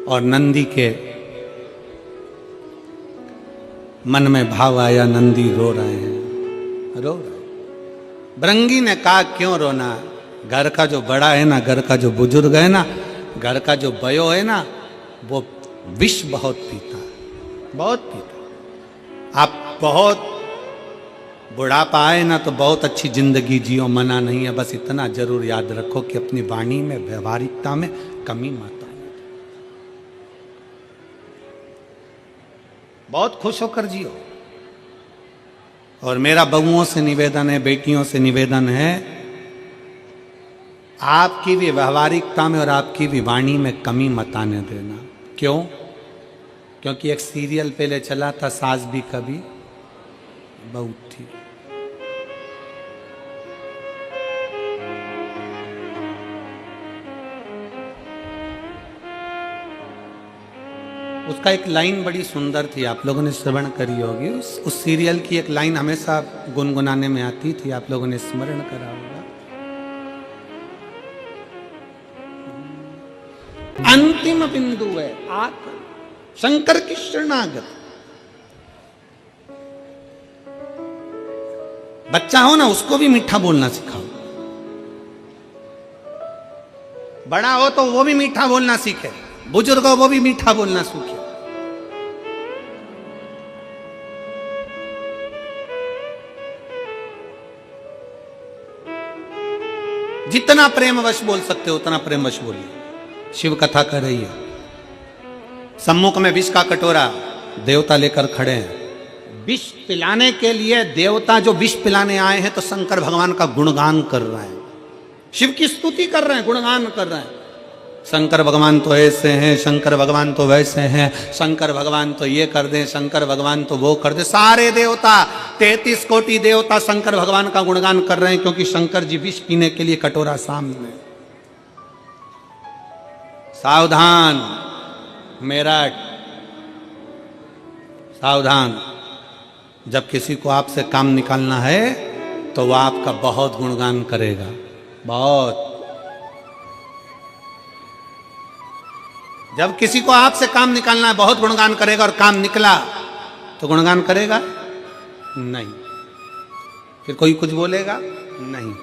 और नंदी के मन में भाव आया, नंदी रो रहे हैं, रो रहे। भृंगी ने कहा क्यों रोना, घर का जो बड़ा है ना, घर का जो बुजुर्ग है ना, घर का जो बयो है ना, वो विष बहुत पीता, बहुत पीता। आप बहुत बुढ़ापा आए ना तो बहुत अच्छी जिंदगी जियो, मना नहीं है, बस इतना जरूर याद रखो कि अपनी वाणी में, व्यवहारिकता में कमी मत। बहुत खुश होकर जियो। और मेरा बहुओं से निवेदन है, बेटियों से निवेदन है, आपकी भी व्यवहारिकता में और आपकी भी वाणी में कमी मत आने देना। क्यों? क्योंकि एक सीरियल पहले चला था, सास भी कभी बहू थी। उसका एक लाइन बड़ी सुंदर थी, आप लोगों ने श्रवण करी होगी। उस सीरियल की एक लाइन हमेशा गुनगुनाने में आती थी, आप लोगों ने स्मरण करा होगा। अंतिम बिंदु है आत्मा, शंकर की शरणागत। बच्चा हो ना, उसको भी मीठा बोलना सिखाओ। बड़ा हो तो वो भी मीठा बोलना सीखे, बुजुर्ग हो वो भी मीठा बोलना सीखे। जितना प्रेमवश बोल सकते हो उतना प्रेमवश बोलिए। शिव कथा कर रही है, सम्मुख में विष का कटोरा, देवता लेकर खड़े हैं। विष पिलाने के लिए देवता जो विष पिलाने आए हैं तो शंकर भगवान का गुणगान कर रहे हैं, शिव की स्तुति कर रहे हैं, गुणगान कर रहे हैं। शंकर भगवान तो ऐसे हैं, शंकर भगवान तो वैसे हैं, शंकर भगवान तो ये कर दें, शंकर भगवान तो वो कर दे। सारे देवता 33 कोटि देवता शंकर भगवान का गुणगान कर रहे हैं, क्योंकि शंकर जी विष पीने के लिए कटोरा सामने। सावधान मेरठ, सावधान, जब किसी को आपसे काम निकालना है तो वह आपका बहुत गुणगान करेगा, बहुत। जब किसी को आपसे काम निकालना है बहुत गुणगान करेगा, और काम निकला तो गुणगान करेगा नहीं, फिर कोई कुछ बोलेगा नहीं।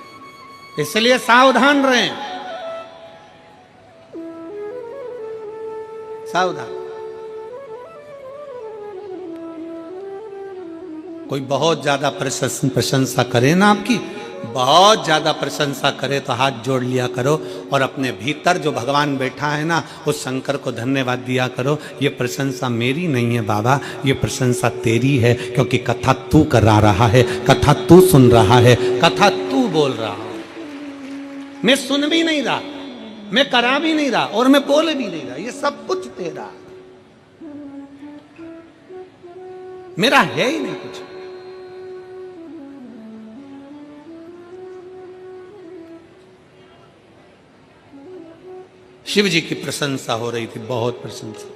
इसलिए सावधान रहें, सावधान। कोई बहुत ज्यादा प्रशंसा करे ना आपकी, बहुत ज्यादा प्रशंसा करे तो हाथ जोड़ लिया करो और अपने भीतर जो भगवान बैठा है ना, उस शंकर को धन्यवाद दिया करो। ये प्रशंसा मेरी नहीं है बाबा, ये प्रशंसा तेरी है, क्योंकि कथा तू करा रहा है, कथा तू सुन रहा है, कथा तू बोल रहा है। मैं सुन भी नहीं रहा, मैं करा भी नहीं रहा, और मैं बोल भी नहीं रहा, ये सब कुछ तेरा, मेरा है ही नहीं कुछ। शिव जी की प्रशंसा हो रही थी, बहुत प्रशंसा,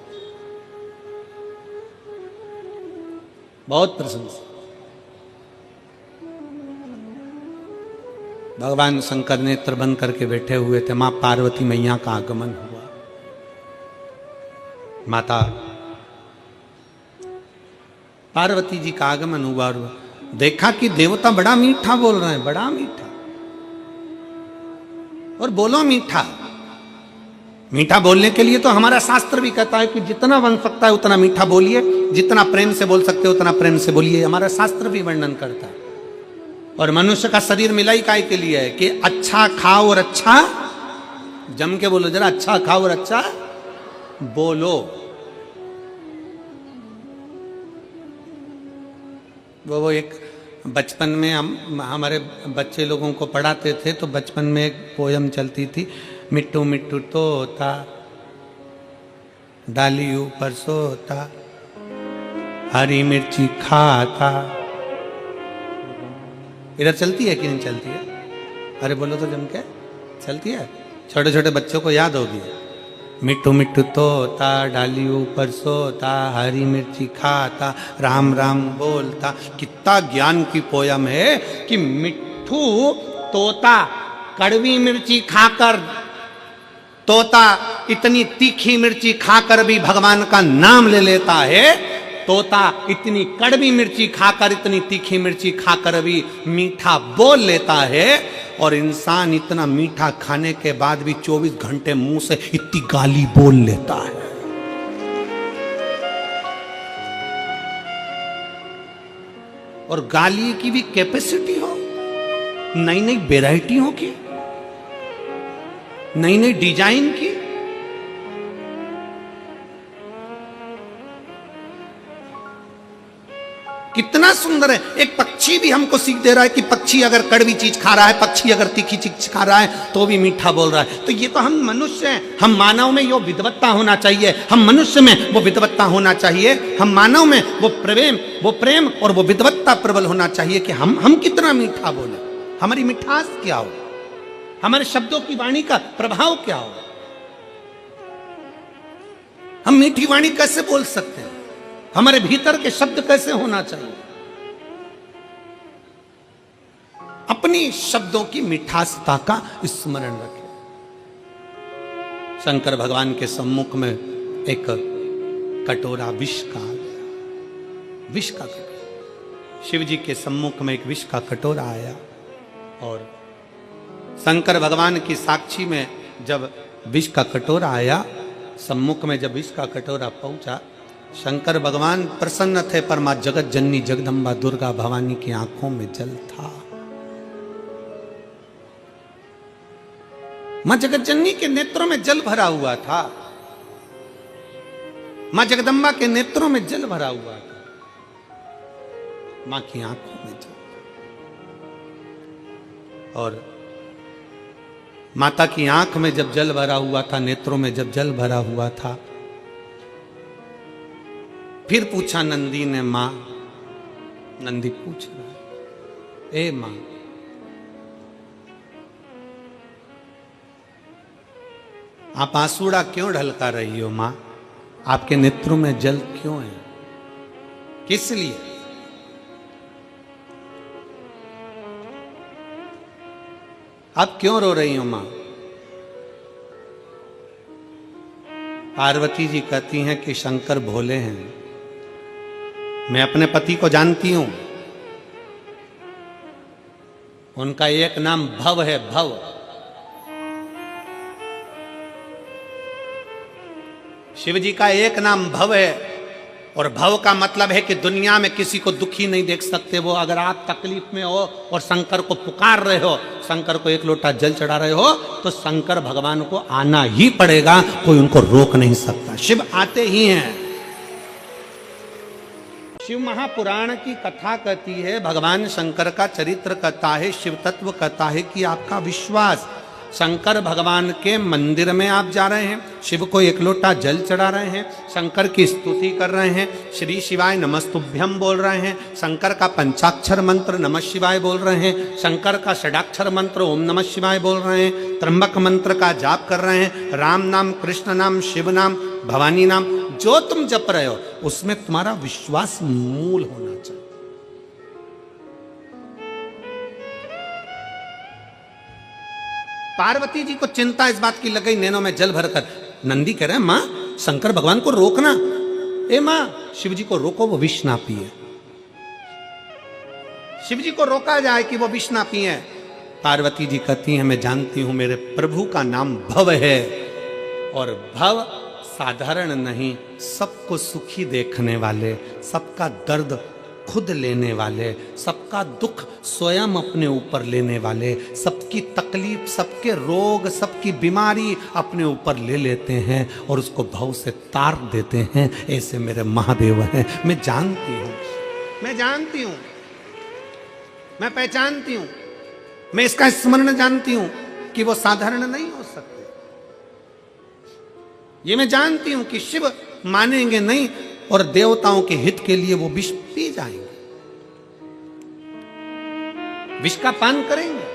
बहुत प्रशंसा। भगवान शंकर नेत्र बंद करके बैठे हुए थे। मां पार्वती मैया का आगमन हुआ। माता पार्वती जी का आगमन हुआ और देखा कि देवता बड़ा मीठा बोल रहे हैं, बड़ा मीठा। और बोलो मीठा। मीठा बोलने के लिए तो हमारा शास्त्र भी कहता है कि जितना बन सकता है उतना मीठा बोलिए, जितना प्रेम से बोल सकते हो उतना प्रेम से बोलिए। हमारा शास्त्र भी वर्णन करता है। और मनुष्य का शरीर मिलाई काय के लिए है कि अच्छा खाओ और अच्छा, जम के बोलो जरा, अच्छा खाओ और अच्छा बोलो। वो एक बचपन में हम हमारे बच्चे लोगों को पढ़ाते थे, तो बचपन में एक पोयम चलती थी, मिट्टू मिट्टू तोता डाली ऊपर सोता, हरी मिर्ची खाता। इधर चलती है कि नहीं चलती है? अरे बोलो तो जम के, चलती है? छोटे छोटे बच्चों को याद होगी। मिट्टू मिट्टू तोता डाली ऊपर सोता, हरी मिर्ची खाता, राम राम बोलता। कितना ज्ञान की पोयम है कि मिट्टू तोता कड़वी मिर्ची खाकर, तोता इतनी तीखी मिर्ची खाकर भी भगवान का नाम ले लेता है। तोता इतनी कड़वी मिर्ची खाकर, इतनी तीखी मिर्ची खाकर भी मीठा बोल लेता है। और इंसान इतना मीठा खाने के बाद भी 24 घंटे मुंह से इतनी गाली बोल लेता है। और गाली की भी कैपेसिटी हो, नई नई वेराइटी हो की, नई नई डिजाइन की। कितना सुंदर है। एक पक्षी भी हमको सीख दे रहा है कि पक्षी अगर कड़वी चीज खा रहा है, पक्षी अगर तीखी चीज खा रहा है तो भी मीठा बोल रहा है। तो ये तो हम मनुष्य हैं। हम मानव में यो विद्वत्ता होना चाहिए, हम मनुष्य में वो विद्वत्ता होना चाहिए, हम मानव में वो प्रेम और वो विद्वत्ता प्रबल होना चाहिए कि हम कितना मीठा बोले, हमारी मिठास क्या हो, हमारे शब्दों की वाणी का प्रभाव क्या हो। हम मीठी वाणी कैसे बोल सकते हैं, हमारे भीतर के शब्द कैसे होना चाहिए। अपनी शब्दों की मिठासता का स्मरण रखें। शंकर भगवान के सम्मुख में एक कटोरा विष का आ गया, विष का कटोरा। शिव जी के सम्मुख में एक विष का कटोरा आया और शंकर भगवान की साक्षी में जब विष का कटोरा आया, सम्मुख में जब विष का कटोरा पहुंचा, शंकर भगवान प्रसन्न थे, पर मां जगत जननी जगदम्बा दुर्गा भवानी की आंखों में जल था। मां जगत जननी के नेत्रों में जल भरा हुआ था, मां जगदम्बा के नेत्रों में जल भरा हुआ था, मां की आंखों में जल। और माता की आंख में जब जल भरा हुआ था, नेत्रों में जब जल भरा हुआ था, फिर पूछा नंदी ने, मां, नंदी पूछ रहा है, ए मां, आप आंसुड़ा क्यों ढलका रही हो? मां, आपके नेत्रों में जल क्यों है, किस लिए? आप क्यों रो रही हो मां? पार्वती जी कहती हैं कि शंकर भोले हैं, मैं अपने पति को जानती हूं, उनका एक नाम भव है, भव। शिव जी का एक नाम भव है, और भव का मतलब है कि दुनिया में किसी को दुखी नहीं देख सकते वो। अगर आप तकलीफ में हो और शंकर को पुकार रहे हो, शंकर को एक लोटा जल चढ़ा रहे हो, तो शंकर भगवान को आना ही पड़ेगा, कोई उनको रोक नहीं सकता, शिव आते ही हैं। शिव महापुराण की कथा कहती है, भगवान शंकर का चरित्र कहता है, शिव तत्व कहता है कि आपका विश्वास, शंकर भगवान के मंदिर में आप जा रहे हैं, शिव को एक लोटा जल चढ़ा रहे हैं, शंकर की स्तुति कर रहे हैं, श्री शिवाय नमस्तुभ्यम बोल रहे हैं, शंकर का पंचाक्षर मंत्र नमः शिवाय बोल रहे हैं, शंकर का षडाक्षर मंत्र ओम नमः शिवाय बोल रहे हैं, त्र्यंबक मंत्र का जाप कर रहे हैं, राम नाम, कृष्ण नाम, शिव नाम, भवानी नाम, जो तुम जप रहे हो उसमें तुम्हारा विश्वास मूल होना चाहिए। पार्वती जी को चिंता इस बात की लग गई, नैनों में जल भरकर। नंदी कह रहे हैं मां शंकर भगवान को रोकना, ए मां शिव जी को रोको वो विष ना पिए, शिव जी को रोका जाए कि वो विष ना पिए। पार्वती जी कहती हैं मैं जानती हूं मेरे प्रभु का नाम भव है, और भव साधारण नहीं, सबको सुखी देखने वाले, सबका दर्द खुद लेने वाले, सबका दुख स्वयं अपने ऊपर लेने वाले, सबकी तकलीफ, सबके रोग, सबकी बीमारी अपने ऊपर ले लेते हैं और उसको भव से तार देते हैं। ऐसे मेरे महादेव हैं। मैं जानती हूं, मैं जानती हूं, मैं पहचानती हूं, मैं इसका स्मरण जानती हूं कि वो साधारण नहीं हो सकते। ये मैं जानती हूं कि शिव मानेंगे नहीं और देवताओं के हित के लिए वो विष पी जाएंगे, विष का पान करेंगे।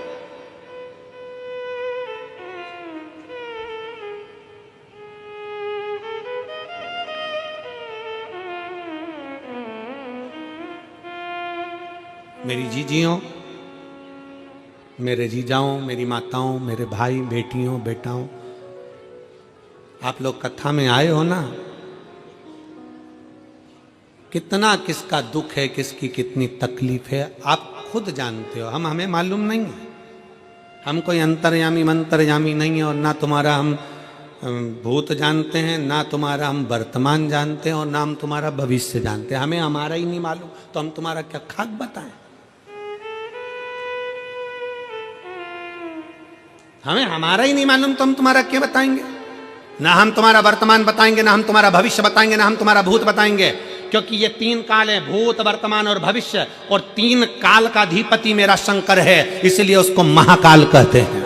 मेरी जीजियों, मेरे जीजाओं, मेरी माताओं, मेरे भाई बेटियों बेटाओं, आप लोग कथा में आए हो ना, कितना किसका दुख है, किसकी कितनी तकलीफ है, आप खुद जानते हो। हमें मालूम नहीं है, हम कोई अंतर्यामी मंतर्यामी नहीं है, और ना तुम्हारा हम भूत जानते हैं, ना तुम्हारा हम वर्तमान जानते हैं, और ना हम तुम्हारा भविष्य जानते हैं। हमें हमारा ही नहीं मालूम तो हम तुम्हारा क्या खाक बताएं। हमें हमारा ही नहीं मालूम तो हम तुम्हारा क्या बताएंगे। ना हम तुम्हारा वर्तमान बताएंगे, ना हम तुम्हारा भविष्य बताएंगे, ना हम तुम्हारा भूत बताएंगे, क्योंकि ये तीन काल है, भूत वर्तमान और भविष्य, और तीन काल का अधिपति मेरा शंकर है, इसलिए उसको महाकाल कहते हैं।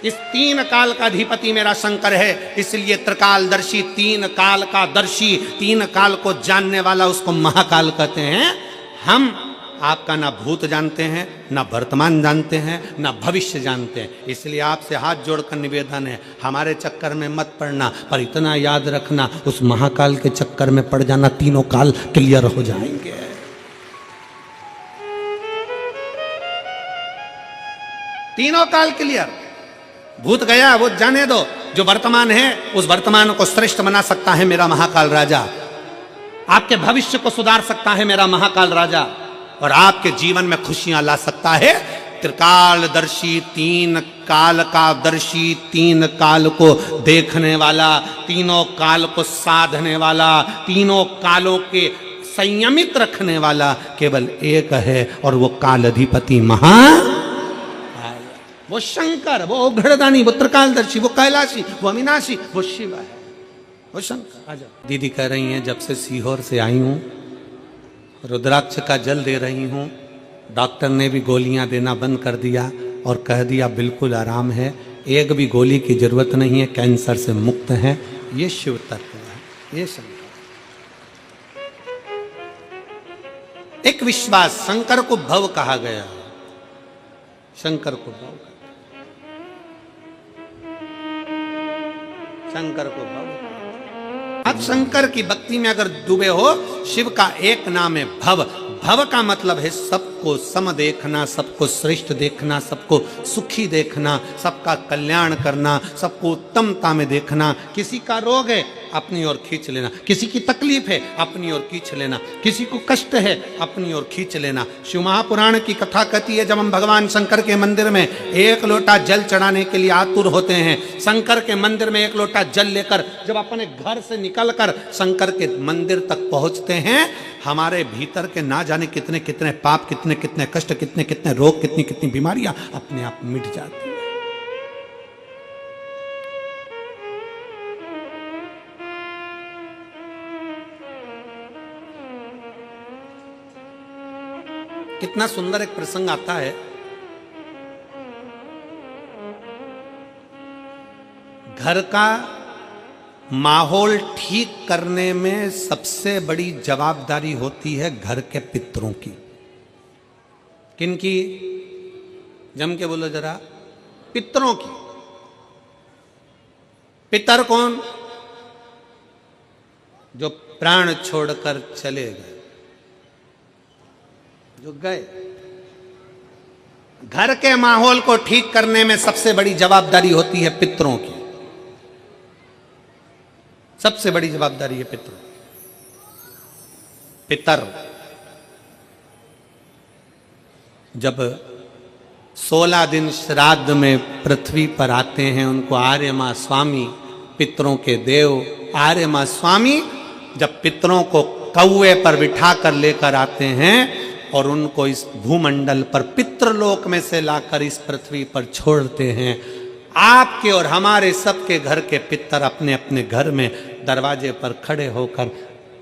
इस तीन काल का अधिपति मेरा शंकर है, इसलिए त्रिकालदर्शी, तीन काल का दर्शी, तीन काल को जानने वाला, उसको महाकाल कहते हैं। हम आपका ना भूत जानते हैं, ना वर्तमान जानते हैं, ना भविष्य जानते हैं, इसलिए आपसे हाथ जोड़कर निवेदन है, हमारे चक्कर में मत पड़ना, पर इतना याद रखना उस महाकाल के चक्कर में पड़ जाना, तीनों काल क्लियर हो जाएंगे। तीनों काल क्लियर। भूत गया वो जाने दो, जो वर्तमान है उस वर्तमान को श्रेष्ठ बना सकता है मेरा महाकाल राजा, आपके भविष्य को सुधार सकता है मेरा महाकाल राजा, और आपके जीवन में खुशियां ला सकता है। त्रिकालदर्शी, तीन काल का दर्शी, तीन काल को देखने वाला, तीनों काल को साधने वाला, तीनों कालों के संयमित रखने वाला केवल एक है, और वो कालाधिपति वो शंकर, वो घड़दानी, वो त्रिकालदर्शी, वो कैलाशी, वो अविनाशी, वो शिव है, वो शंकर। आजा। दीदी कह रही हैं जब से सीहोर से आई हूं रुद्राक्ष का जल दे रही हूं, डॉक्टर ने भी गोलियां देना बंद कर दिया और कह दिया बिल्कुल आराम है, एक भी गोली की जरूरत नहीं है, कैंसर से मुक्त है। ये शिव तत्व है, ये शंकर। एक विश्वास, शंकर को भव कहा गया, शंकर को भव, शंकर को भव। आप शंकर की भक्ति में अगर डूबे हो, शिव का एक नाम है भव। भव का मतलब है सबको सम देखना, सबको श्रेष्ठ देखना, सबको सुखी देखना, सबका कल्याण करना, सबको उत्तमता में देखना। किसी का रोग है अपनी ओर खींच लेना, किसी की तकलीफ है अपनी ओर खींच लेना, किसी को कष्ट है अपनी ओर खींच लेना। शिव महापुराण की कथा कहती है, जब हम भगवान शंकर के मंदिर में एक लोटा जल चढ़ाने के लिए आतुर होते हैं, शंकर के मंदिर में एक लोटा जल लेकर जब अपने घर से निकलकर शंकर के मंदिर तक पहुंचते हैं, हमारे भीतर के ना जाने कितने कितने पाप, कितने कितने कष्ट, कितने कितने रोग, कितनी कितनी बीमारियां अपने आप मिट जाती हैं। कितना सुंदर एक प्रसंग आता है, घर का माहौल ठीक करने में सबसे बड़ी जवाबदारी होती है घर के पितरों की। किनकी? जम के बोलो जरा। पितरों की। पितर कौन? जो प्राण छोड़कर चले गए, जो गए। घर के माहौल को ठीक करने में सबसे बड़ी जवाबदारी होती है पितरों की। सबसे बड़ी जवाबदारी है पितरों। पितर जब 16 दिन श्राद्ध में पृथ्वी पर आते हैं, उनको आर्य मां स्वामी, पितरों के देव आर्य मां स्वामी जब पितरों को कौए पर बिठा कर लेकर आते हैं और उनको इस भूमंडल पर पितृलोक में से लाकर इस पृथ्वी पर छोड़ते हैं, आपके और हमारे सबके घर के पितर अपने अपने घर में दरवाजे पर खड़े होकर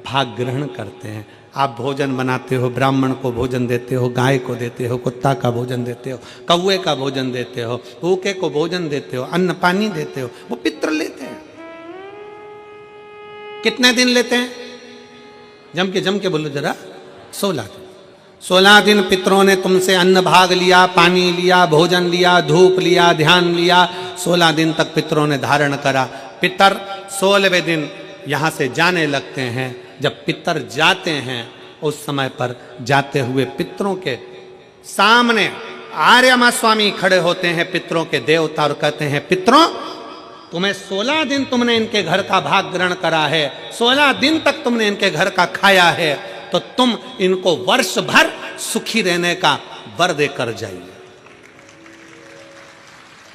भाग ग्रहण करते हैं। आप भोजन बनाते हो, ब्राह्मण को भोजन देते हो, गाय को देते हो, कुत्ता का भोजन देते हो, कौवे का भोजन देते हो, भूखे को भोजन देते हो, अन्न पानी देते हो, वो पितर लेते हैं। कितने दिन लेते हैं? जम के बोलो जरा। 16 दिन। 16 दिन पितरों ने तुमसे अन्न भाग लिया, पानी लिया, भोजन लिया, धूप लिया, ध्यान लिया। 16 दिन तक पितरों ने धारण करा। पितर 16वें दिन यहां से जाने लगते हैं। जब पितर जाते हैं उस समय पर जाते हुए पितरों के सामने आर्य मां स्वामी खड़े होते हैं, पितरों के देवता, और कहते हैं पितरों, तुम्हें 16 दिन तुमने इनके घर का भाग ग्रहण करा है, 16 दिन तक तुमने इनके घर का खाया है, तो तुम इनको वर्ष भर सुखी रहने का वर देकर जाइए।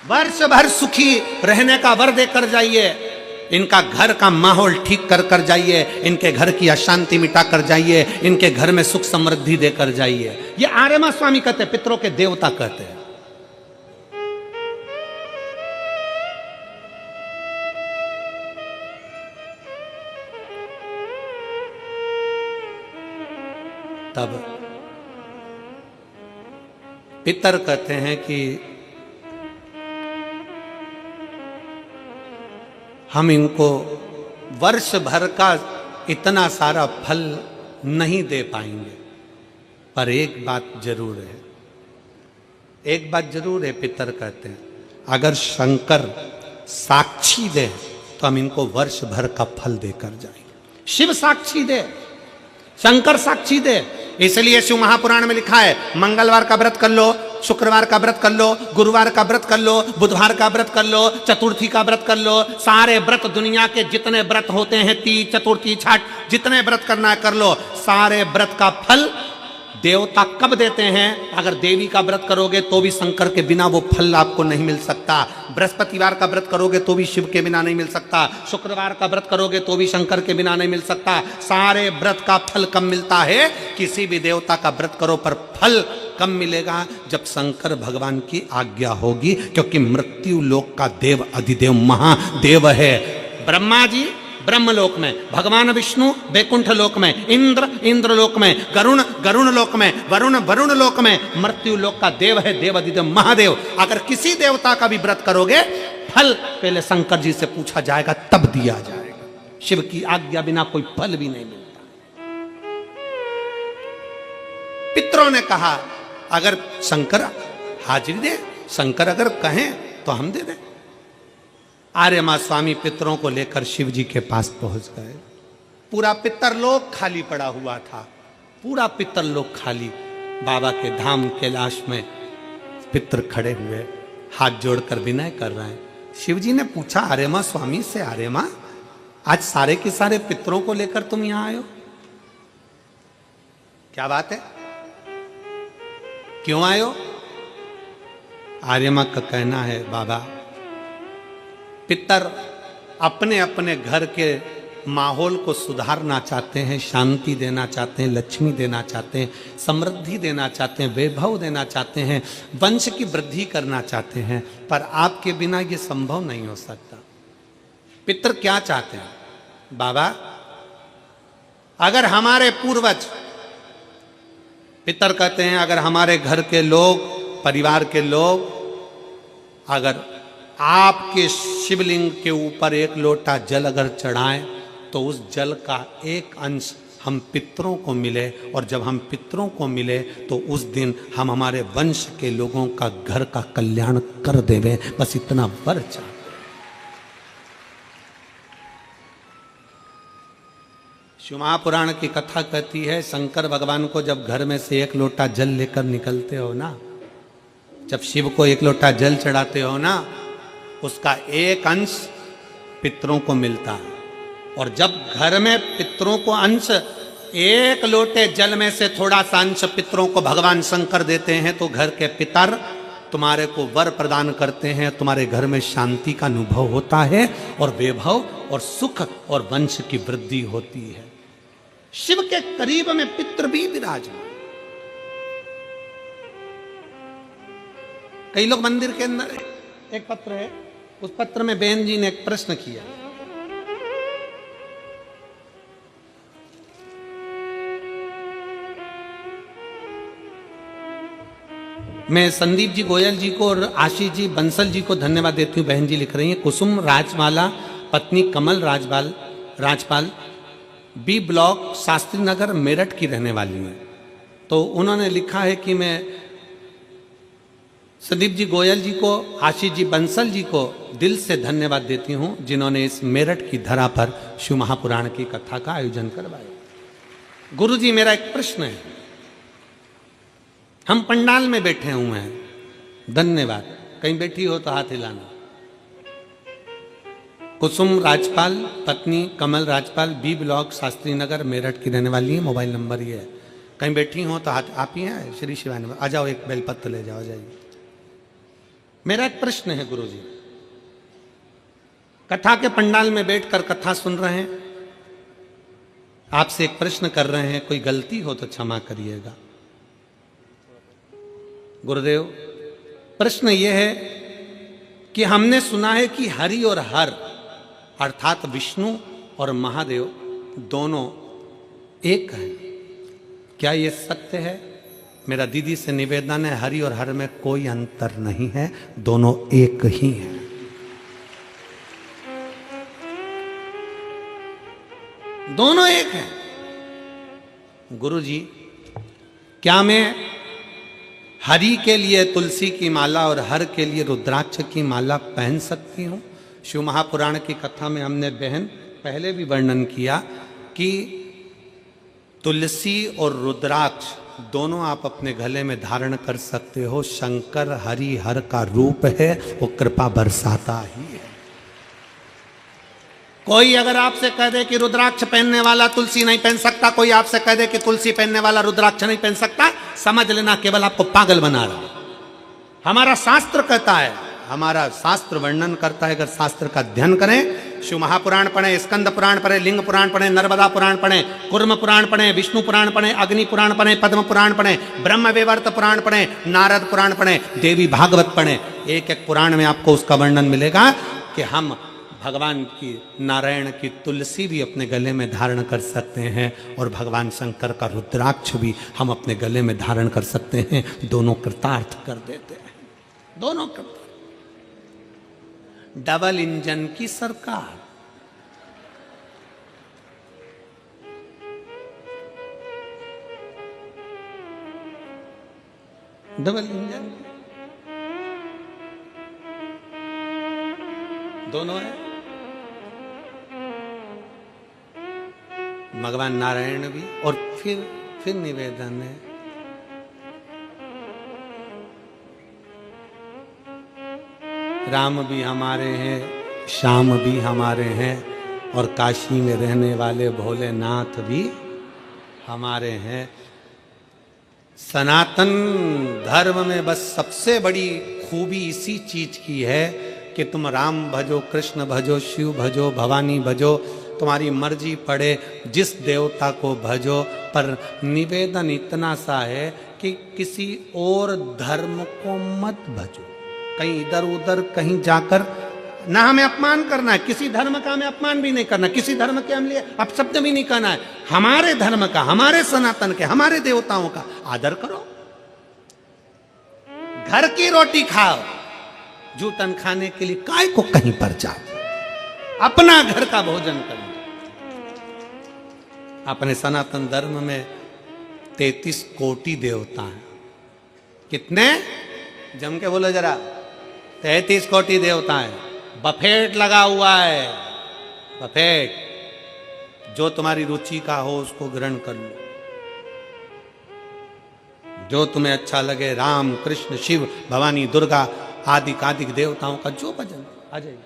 वर्ष भर सुखी रहने का वर देकर जाइए। इनका घर का माहौल ठीक कर कर जाइए, इनके घर की अशांति मिटा कर जाइए, इनके घर में सुख समृद्धि देकर जाइए। ये आर्य मां स्वामी कहते हैं, पितरों के देवता कहते हैं। तब पितर कहते हैं कि हम इनको वर्ष भर का इतना सारा फल नहीं दे पाएंगे, पर एक बात जरूर है, एक बात जरूर है। पितर कहते हैं अगर शंकर साक्षी दे तो हम इनको वर्ष भर का फल देकर जाएंगे। शिव साक्षी दे, शंकर साक्षी दे। इसलिए शिव महापुराण में लिखा है, मंगलवार का व्रत कर लो, शुक्रवार का व्रत कर लो, गुरुवार का व्रत कर लो, बुधवार का व्रत कर लो, चतुर्थी का व्रत कर लो। सारे व्रत, दुनिया के जितने व्रत होते हैं, तीज, चतुर्थी, छठ, जितने व्रत करना है कर लो। सारे व्रत का फल देवता कब देते हैं? अगर देवी का व्रत करोगे तो भी शंकर के बिना वो फल आपको नहीं मिल सकता। बृहस्पतिवार का व्रत करोगे तो भी शिव के बिना नहीं मिल सकता। शुक्रवार का व्रत करोगे तो भी शंकर के बिना नहीं मिल सकता। सारे व्रत का फल कब मिलता है? किसी भी देवता का व्रत करो पर फल कब मिलेगा? जब शंकर भगवान की आज्ञा होगी, क्योंकि मृत्यु लोक का देव अधिदेव महादेव है। ब्रह्मा जी ब्रह्मलोक में, भगवान विष्णु वैकुंठ लोक में, इंद्र इंद्रलोक में, गरुण गरुण लोक में, वरुण वरुण लोक में, मृत्यु लोक का देव है देव अधिदेव महादेव। अगर किसी देवता का भी व्रत करोगे, फल पहले शंकर जी से पूछा जाएगा, तब दिया जाएगा। शिव की आज्ञा बिना कोई फल भी नहीं मिलता। पितरों ने कहा अगर शंकर हाजिरी दे, शंकर अगर कहें तो हम दे दें। आर्य मां स्वामी पितरों को लेकर शिव जी के पास पहुंच गए। पूरा पितरलोक खाली पड़ा हुआ था, पूरा पितरलोक खाली। बाबा के धाम कैलाश में पितर खड़े हुए, हाथ जोड़कर विनय कर रहे हैं। शिव जी ने पूछा आर्य मां स्वामी से, आर्य मां, आज सारे के सारे पितरों को लेकर तुम यहां आए हो, क्या बात है, क्यों आए हो? आर्य मां का कहना है, बाबा, पितर अपने अपने घर के माहौल को सुधारना चाहते हैं, शांति देना चाहते हैं, लक्ष्मी देना चाहते हैं, समृद्धि देना चाहते हैं, वैभव देना चाहते हैं, वंश की वृद्धि करना चाहते हैं, पर आपके बिना ये संभव नहीं हो सकता। पितर क्या चाहते हैं? बाबा, अगर हमारे पूर्वज, पितर कहते हैं अगर हमारे घर के लोग, परिवार के लोग, अगर आपके शिवलिंग के ऊपर एक लोटा जल अगर चढ़ाएं तो उस जल का एक अंश हम पितरों को मिले, और जब हम पितरों को मिले तो उस दिन हम हमारे वंश के लोगों का घर का कल्याण कर देवे। बस इतना वर चाहते। शिव महापुराण की कथा कहती है, शंकर भगवान को जब घर में से एक लोटा जल लेकर निकलते हो ना, जब शिव को एक लोटा जल चढ़ाते हो ना, उसका एक अंश पितरों को मिलता है। और जब घर में पितरों को अंश, एक लोटे जल में से थोड़ा सा अंश पितरों को भगवान शंकर देते हैं, तो घर के पितर तुम्हारे को वर प्रदान करते हैं, तुम्हारे घर में शांति का अनुभव होता है और वैभव और सुख और वंश की वृद्धि होती है। शिव के करीब में पितृ भी विराजमान। कई लोग मंदिर के अंदर, एक पत्र है, उस पत्र में बहन जी ने एक प्रश्न किया। मैं संदीप जी गोयल जी को और आशीष जी बंसल जी को धन्यवाद देती हूँ। बहन जी लिख रही हैं, कुसुम राजमाला पत्नी कमल राजपाल बी ब्लॉक शास्त्री नगर मेरठ की रहने वाली हैं। तो उन्होंने लिखा है कि मैं संदीप जी गोयल जी को, आशीष जी बंसल जी को दिल से धन्यवाद देती हूँ, जिन्होंने इस मेरठ की धरा पर शिव महापुराण की कथा का आयोजन करवाया। गुरु जी, मेरा एक प्रश्न है। हम पंडाल में बैठे हुए हैं, धन्यवाद, कहीं बैठी हो तो हाथ हिलाना। कुसुम राजपाल पत्नी कमल राजपाल बी ब्लॉक शास्त्री नगर मेरठ की रहने वाली है, मोबाइल नंबर ये है। कहीं बैठी हो तो हाथ, आप ही हैं श्री शिवानी, आ जाओ, एक बेलपत्र ले जाओ, जाइए। मेरा एक प्रश्न है गुरु जी, कथा के पंडाल में बैठकर कथा सुन रहे हैं, आपसे एक प्रश्न कर रहे हैं, कोई गलती हो तो क्षमा करिएगा। गुरुदेव, प्रश्न यह है कि हमने सुना है कि हरि और हर अर्थात विष्णु और महादेव दोनों एक हैं, क्या यह सत्य है? मेरा दीदी से निवेदन है, हरि और हर में कोई अंतर नहीं है, दोनों एक ही हैं। दोनों एक हैं। गुरु जी, क्या मैं हरि के लिए तुलसी की माला और हर के लिए रुद्राक्ष की माला पहन सकती हूँ? शिव महापुराण की कथा में हमने बहन पहले भी वर्णन किया कि तुलसी और रुद्राक्ष दोनों आप अपने गले में धारण कर सकते हो। शंकर हरि हर का रूप है, वो कृपा बरसाता ही है। कोई अगर आपसे कह दे कि रुद्राक्ष पहनने वाला तुलसी नहीं पहन सकता, कोई आपसे कह दे कि तुलसी पहनने वाला रुद्राक्ष नहीं पहन सकता, समझ लेना केवल आपको पागल बना रहा है। हमारा शास्त्र कहता है, हमारा शास्त्र वर्णन करता है, अगर शास्त्र का अध्ययन करें, शिव महापुराण पढ़े, स्कंद पुराण पढ़े, लिंग पुराण पढ़े, नर्मदा पुराण पढ़े, कुर्म पुराण पढ़े, विष्णु पुराण पढ़े, अग्नि पुराण पढ़े, पद्म पुराण पढ़े, ब्रह्म वैवर्त पुराण पढ़े, नारद पुराण पढ़े, देवी भागवत पढ़े, एक एक पुराण में आपको उसका वर्णन मिलेगा कि हम भगवान की, नारायण की तुलसी भी अपने गले में धारण कर सकते हैं और भगवान शंकर का रुद्राक्ष भी हम अपने गले में धारण कर सकते हैं। दोनों कृतार्थ कर देते हैं, दोनों कृतार्थ। डबल इंजन की सरकार। डबल इंजन दोनों है। भगवान नारायण भी, और फिर निवेदन है, राम भी हमारे हैं, श्याम भी हमारे हैं, और काशी में रहने वाले भोलेनाथ भी हमारे हैं। सनातन धर्म में बस सबसे बड़ी खूबी इसी चीज की है कि तुम राम भजो, कृष्ण भजो, शिव भजो, भवानी भजो, तुम्हारी मर्जी पड़े, जिस देवता को भजो, पर निवेदन इतना सा है कि किसी और धर्म को मत भजो। कहीं इधर उधर कहीं जाकर ना हमें अपमान करना है, किसी धर्म का हमें अपमान भी नहीं करना, किसी धर्म के हम लिए अपशब्द भी नहीं कहना है। हमारे धर्म का, हमारे सनातन के, हमारे देवताओं का आदर करो। घर की रोटी खाओ, जूठन खाने के लिए काय को कहीं पर जाओ, अपना घर का भोजन करो। अपने सनातन धर्म में 33 कोटि देवता हैं। कितने? जम के बोलो जरा। 33 कोटि देवता हैं। बफेट लगा हुआ है, बफेट। जो तुम्हारी रुचि का हो उसको ग्रहण कर लो। जो तुम्हें अच्छा लगे, राम कृष्ण शिव भवानी दुर्गा आदि कादिक देवताओं का जो भजन आ जाए,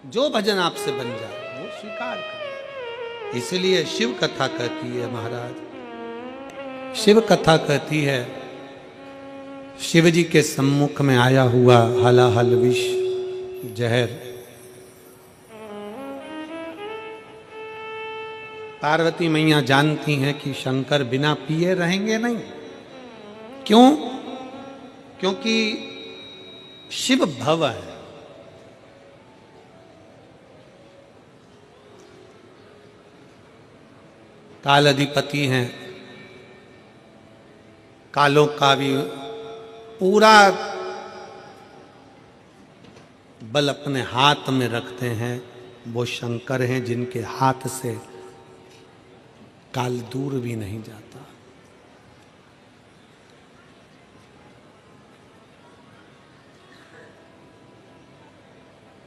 जो भजन आपसे बन जाए वो स्वीकार करें। इसलिए शिव कथा कहती है महाराज, शिव कथा कहती है शिव जी के सम्मुख में आया हुआ हलाहल विष जहर पार्वती मैया जानती हैं कि शंकर बिना पिए रहेंगे नहीं। क्यों? क्योंकि शिव भव है। काल अधिपति हैं, कालों का भी पूरा बल अपने हाथ में रखते हैं। वो शंकर हैं जिनके हाथ से काल दूर भी नहीं जाता।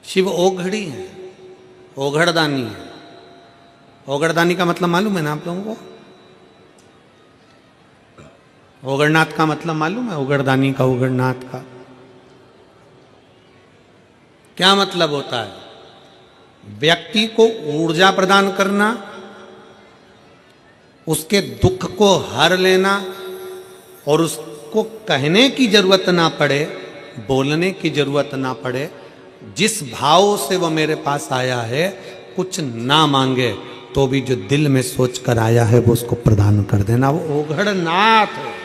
शिव ओघड़ी है, ओघड़दानी है। ओघड़दानी का मतलब मालूम है ना आप लोगों को? ओघड़नाथ का मतलब मालूम है? ओघड़दानी का, ओघड़नाथ का क्या मतलब होता है? व्यक्ति को ऊर्जा प्रदान करना, उसके दुख को हर लेना और उसको कहने की जरूरत ना पड़े, बोलने की जरूरत ना पड़े। जिस भाव से वो मेरे पास आया है, कुछ ना मांगे तो भी जो दिल में सोच कर आया है वो उसको प्रदान कर देना। वो ओघड़नाथ है।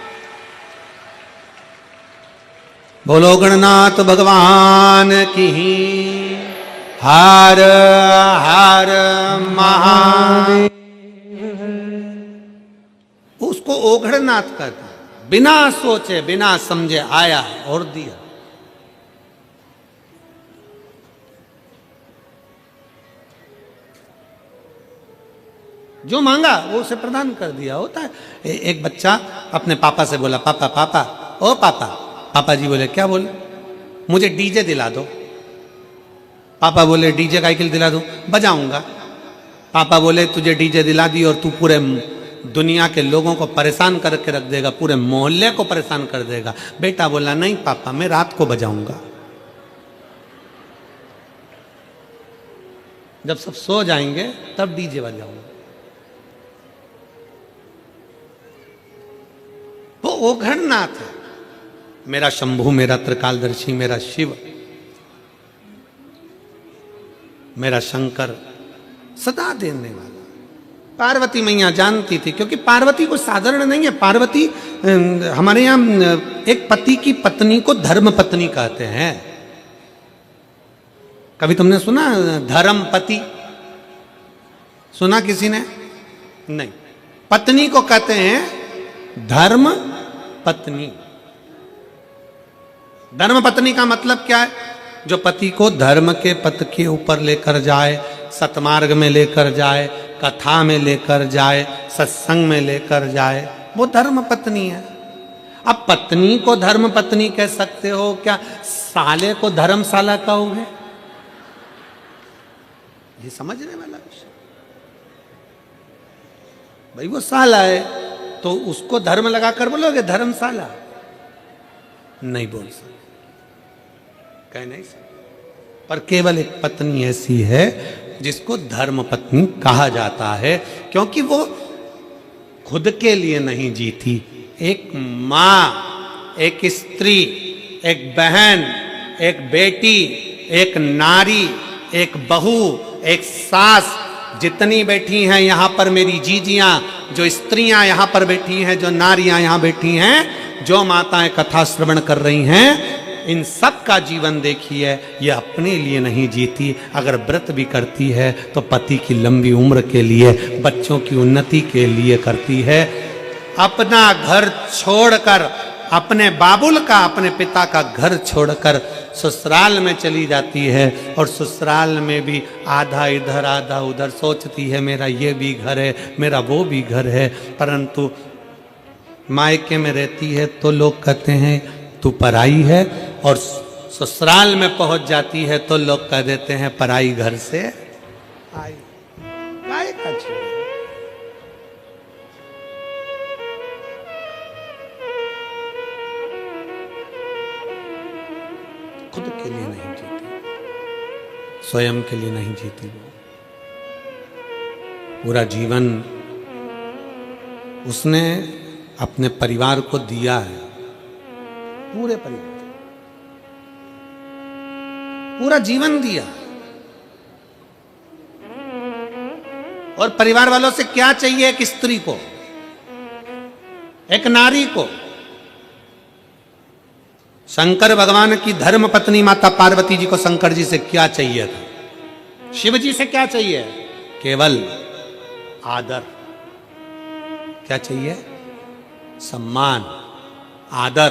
बोलो गणनाथ भगवान की हर हर महादेव। उसको ओघड़नाथ कहते हैं। बिना सोचे बिना समझे आया और दिया। जो मांगा वो उसे प्रदान कर दिया। होता है एक बच्चा अपने पापा से बोला, पापा पापा ओ पापा। पापा जी बोले, क्या बोले? मुझे डीजे दिला दो। पापा बोले, डीजे का साइकिल दिला दो, बजाऊंगा। पापा बोले, तुझे डीजे दिला दी और तू पूरे दुनिया के लोगों को परेशान करके रख देगा, पूरे मोहल्ले को परेशान कर देगा। बेटा बोला, नहीं पापा, मैं रात को बजाऊंगा, जब सब सो जाएंगे तब डीजे बजाऊंगा। वो ओघड़नाथ है। मेरा शंभू, मेरा त्रिकालदर्शी, मेरा शिव, मेरा शंकर सदा देने वाला। पार्वती मैया जानती थी, क्योंकि पार्वती को साधारण नहीं है। पार्वती हमारे यहां एक पति की पत्नी को धर्म पत्नी कहते हैं। कभी तुमने सुना धर्म पति? सुना किसी ने? नहीं। पत्नी को कहते हैं धर्म पत्नी। धर्म पत्नी का मतलब क्या है? जो पति को धर्म के पथ के ऊपर लेकर जाए, सतमार्ग में लेकर जाए, कथा में लेकर जाए, सत्संग में लेकर जाए, वो धर्म पत्नी है। अब पत्नी को धर्म पत्नी कह सकते हो क्या? साले को धर्मशाला कहोगे? ये समझने वाला विषय। भाई वो साला है तो उसको धर्म लगाकर बोलोगे धर्मशाला? नहीं बोल सकते, कह नहीं सकते। पर केवल एक पत्नी ऐसी है जिसको धर्म पत्नी कहा जाता है, क्योंकि वो खुद के लिए नहीं जीती। एक माँ, एक स्त्री, एक बहन, एक बेटी, एक नारी, एक बहू, एक सास, जितनी बैठी हैं यहाँ पर मेरी जीजियाँ, जो स्त्रियाँ यहाँ पर बैठी हैं, जो नारियाँ यहाँ बैठी हैं, जो माताएं कथा श्रवण कर रही हैं, इन सब का जीवन देखिए। ये अपने लिए नहीं जीती। अगर व्रत भी करती है तो पति की लंबी उम्र के लिए, बच्चों की उन्नति के लिए करती है। अपना घर छोड़कर, अपने बाबुल का, अपने पिता का घर छोड़कर ससुराल में चली जाती है, और ससुराल में भी आधा इधर आधा उधर सोचती है मेरा ये भी घर है, मेरा वो भी घर है। परंतु मायके में रहती है तो लोग कहते हैं तू पराई है, और ससुराल में पहुंच जाती है तो लोग कह देते हैं पराई घर से आई। काय का छेड़? लिए नहीं जीती, स्वयं के लिए नहीं जीती। वो पूरा जीवन उसने अपने परिवार को दिया है, पूरे परिवार, पूरा जीवन दिया। और परिवार वालों से क्या चाहिए एक स्त्री को, एक नारी को? शंकर भगवान की धर्म पत्नी माता पार्वती जी को शंकर जी से क्या चाहिए था? शिव जी से क्या चाहिए? केवल आदर। क्या चाहिए? सम्मान, आदर।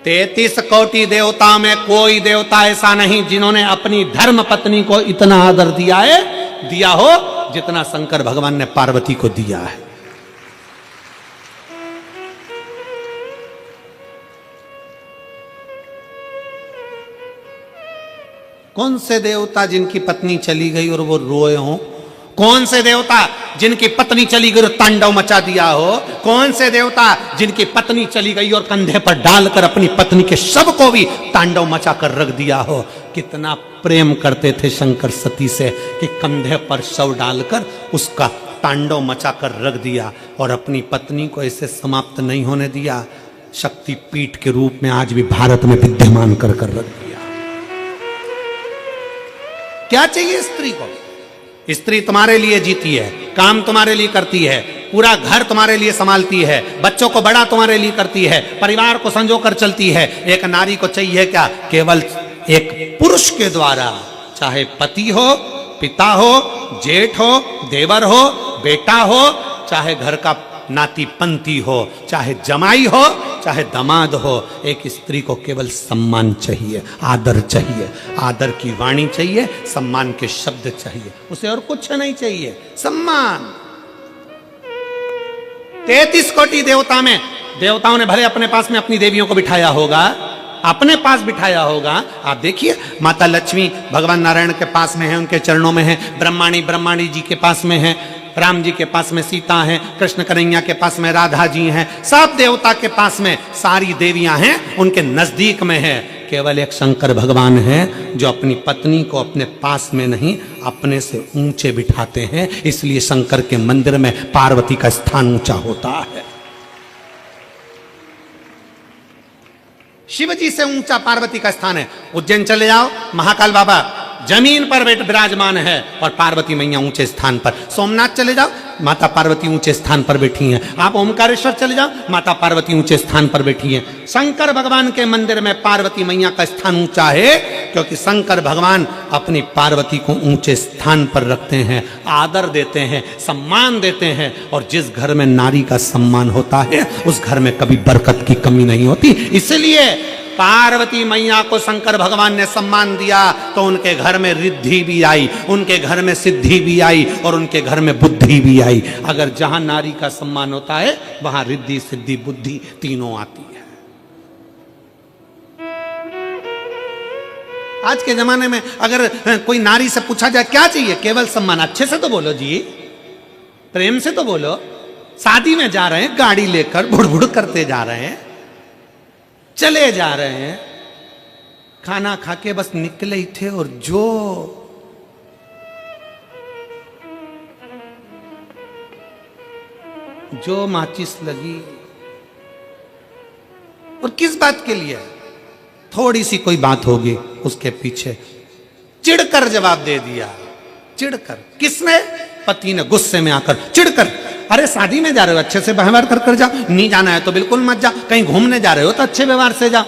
33 कोटि देवता में कोई देवता ऐसा नहीं जिन्होंने अपनी धर्म पत्नी को इतना आदर दिया हो जितना शंकर भगवान ने पार्वती को दिया है। कौन से देवता जिनकी पत्नी चली गई और वो रोए हों? कौन से देवता जिनकी पत्नी चली गई और तांडव मचा दिया हो? कौन से देवता जिनकी पत्नी चली गई और कंधे पर डालकर अपनी पत्नी के शव को भी तांडव मचा कर रख दिया हो? कितना प्रेम करते थे शंकर सती से कि कंधे पर शव डालकर उसका तांडव मचा कर रख दिया और अपनी पत्नी को ऐसे समाप्त नहीं होने दिया। शक्तिपीठ के रूप में आज भी भारत में विद्यमान कर रख दिया। क्या चाहिए स्त्री को? स्त्री तुम्हारे लिए जीती है, काम तुम्हारे लिए करती है, पूरा घर तुम्हारे लिए संभालती है, बच्चों को बड़ा तुम्हारे लिए करती है, परिवार को संजो कर चलती है। एक नारी को चाहिए क्या? केवल एक पुरुष के द्वारा, चाहे पति हो, पिता हो, जेठ हो, देवर हो, बेटा हो, चाहे घर का नाती पंती हो, चाहे जमाई हो, चाहे दामाद हो, एक स्त्री को केवल सम्मान चाहिए, आदर चाहिए, आदर की वाणी चाहिए, सम्मान के शब्द चाहिए, उसे और कुछ नहीं चाहिए। सम्मान। 33 कोटि देवता में देवताओं ने भले अपने पास में अपनी देवियों को बिठाया होगा, अपने पास बिठाया होगा। आप देखिए माता लक्ष्मी भगवान नारायण के पास में है, उनके चरणों में है। ब्रह्माणी जी के पास में है, राम जी के पास में सीता है, कृष्ण कन्हैया के पास में राधा जी हैं, सब देवता के पास में सारी देवियां हैं, उनके नजदीक में है। केवल एक शंकर भगवान हैं जो अपनी पत्नी को अपने पास में नहीं अपने से ऊंचे बिठाते हैं। इसलिए शंकर के मंदिर में पार्वती का स्थान ऊंचा होता है। शिव जी से ऊंचा पार्वती का स्थान है। उज्जैन चले जाओ, महाकाल बाबा जमीन पर विराजमान है और पार्वती मैया ऊंचे स्थान पर। सोमनाथ चले जाओ, माता पार्वती ऊंचे स्थान पर बैठी हैं। आप ओमकारेश्वर चले जाओ, माता पार्वती ऊंचे स्थान पर बैठी हैं। शंकर भगवान के मंदिर में पार्वती मैया का स्थान ऊंचा है क्योंकि शंकर भगवान अपनी पार्वती को ऊंचे स्थान पर रखते हैं, आदर देते हैं, सम्मान देते हैं। और जिस घर में नारी का सम्मान होता है उस घर में कभी बरकत की कमी नहीं होती। इसलिए पार्वती मैया को शंकर भगवान ने सम्मान दिया तो उनके घर में रिद्धि भी आई, उनके घर में सिद्धि भी आई और उनके घर में बुद्धि भी आई। अगर जहां नारी का सम्मान होता है वहां रिद्धि सिद्धि बुद्धि तीनों आती है। आज के जमाने में अगर कोई नारी से पूछा जाए क्या चाहिए, केवल सम्मान। अच्छे से तो बोलो जी, प्रेम से तो बोलो। शादी में जा रहे हैं, गाड़ी लेकर भुड़भुड़ करते जा रहे हैं, चले जा रहे हैं, खाना खा के बस निकले ही थे और जो माचिस लगी। और किस बात के लिए? थोड़ी सी कोई बात होगी उसके पीछे चिढ़कर जवाब दे दिया। चिढ़कर। किसने? पति ने गुस्से में आकर चिढ़कर। अरे शादी में जा रहे हो, अच्छे से व्यवहार कर कर जाओ। नहीं जाना है तो बिल्कुल मत जाओ। कहीं घूमने जा रहे हो तो अच्छे व्यवहार से जाओ।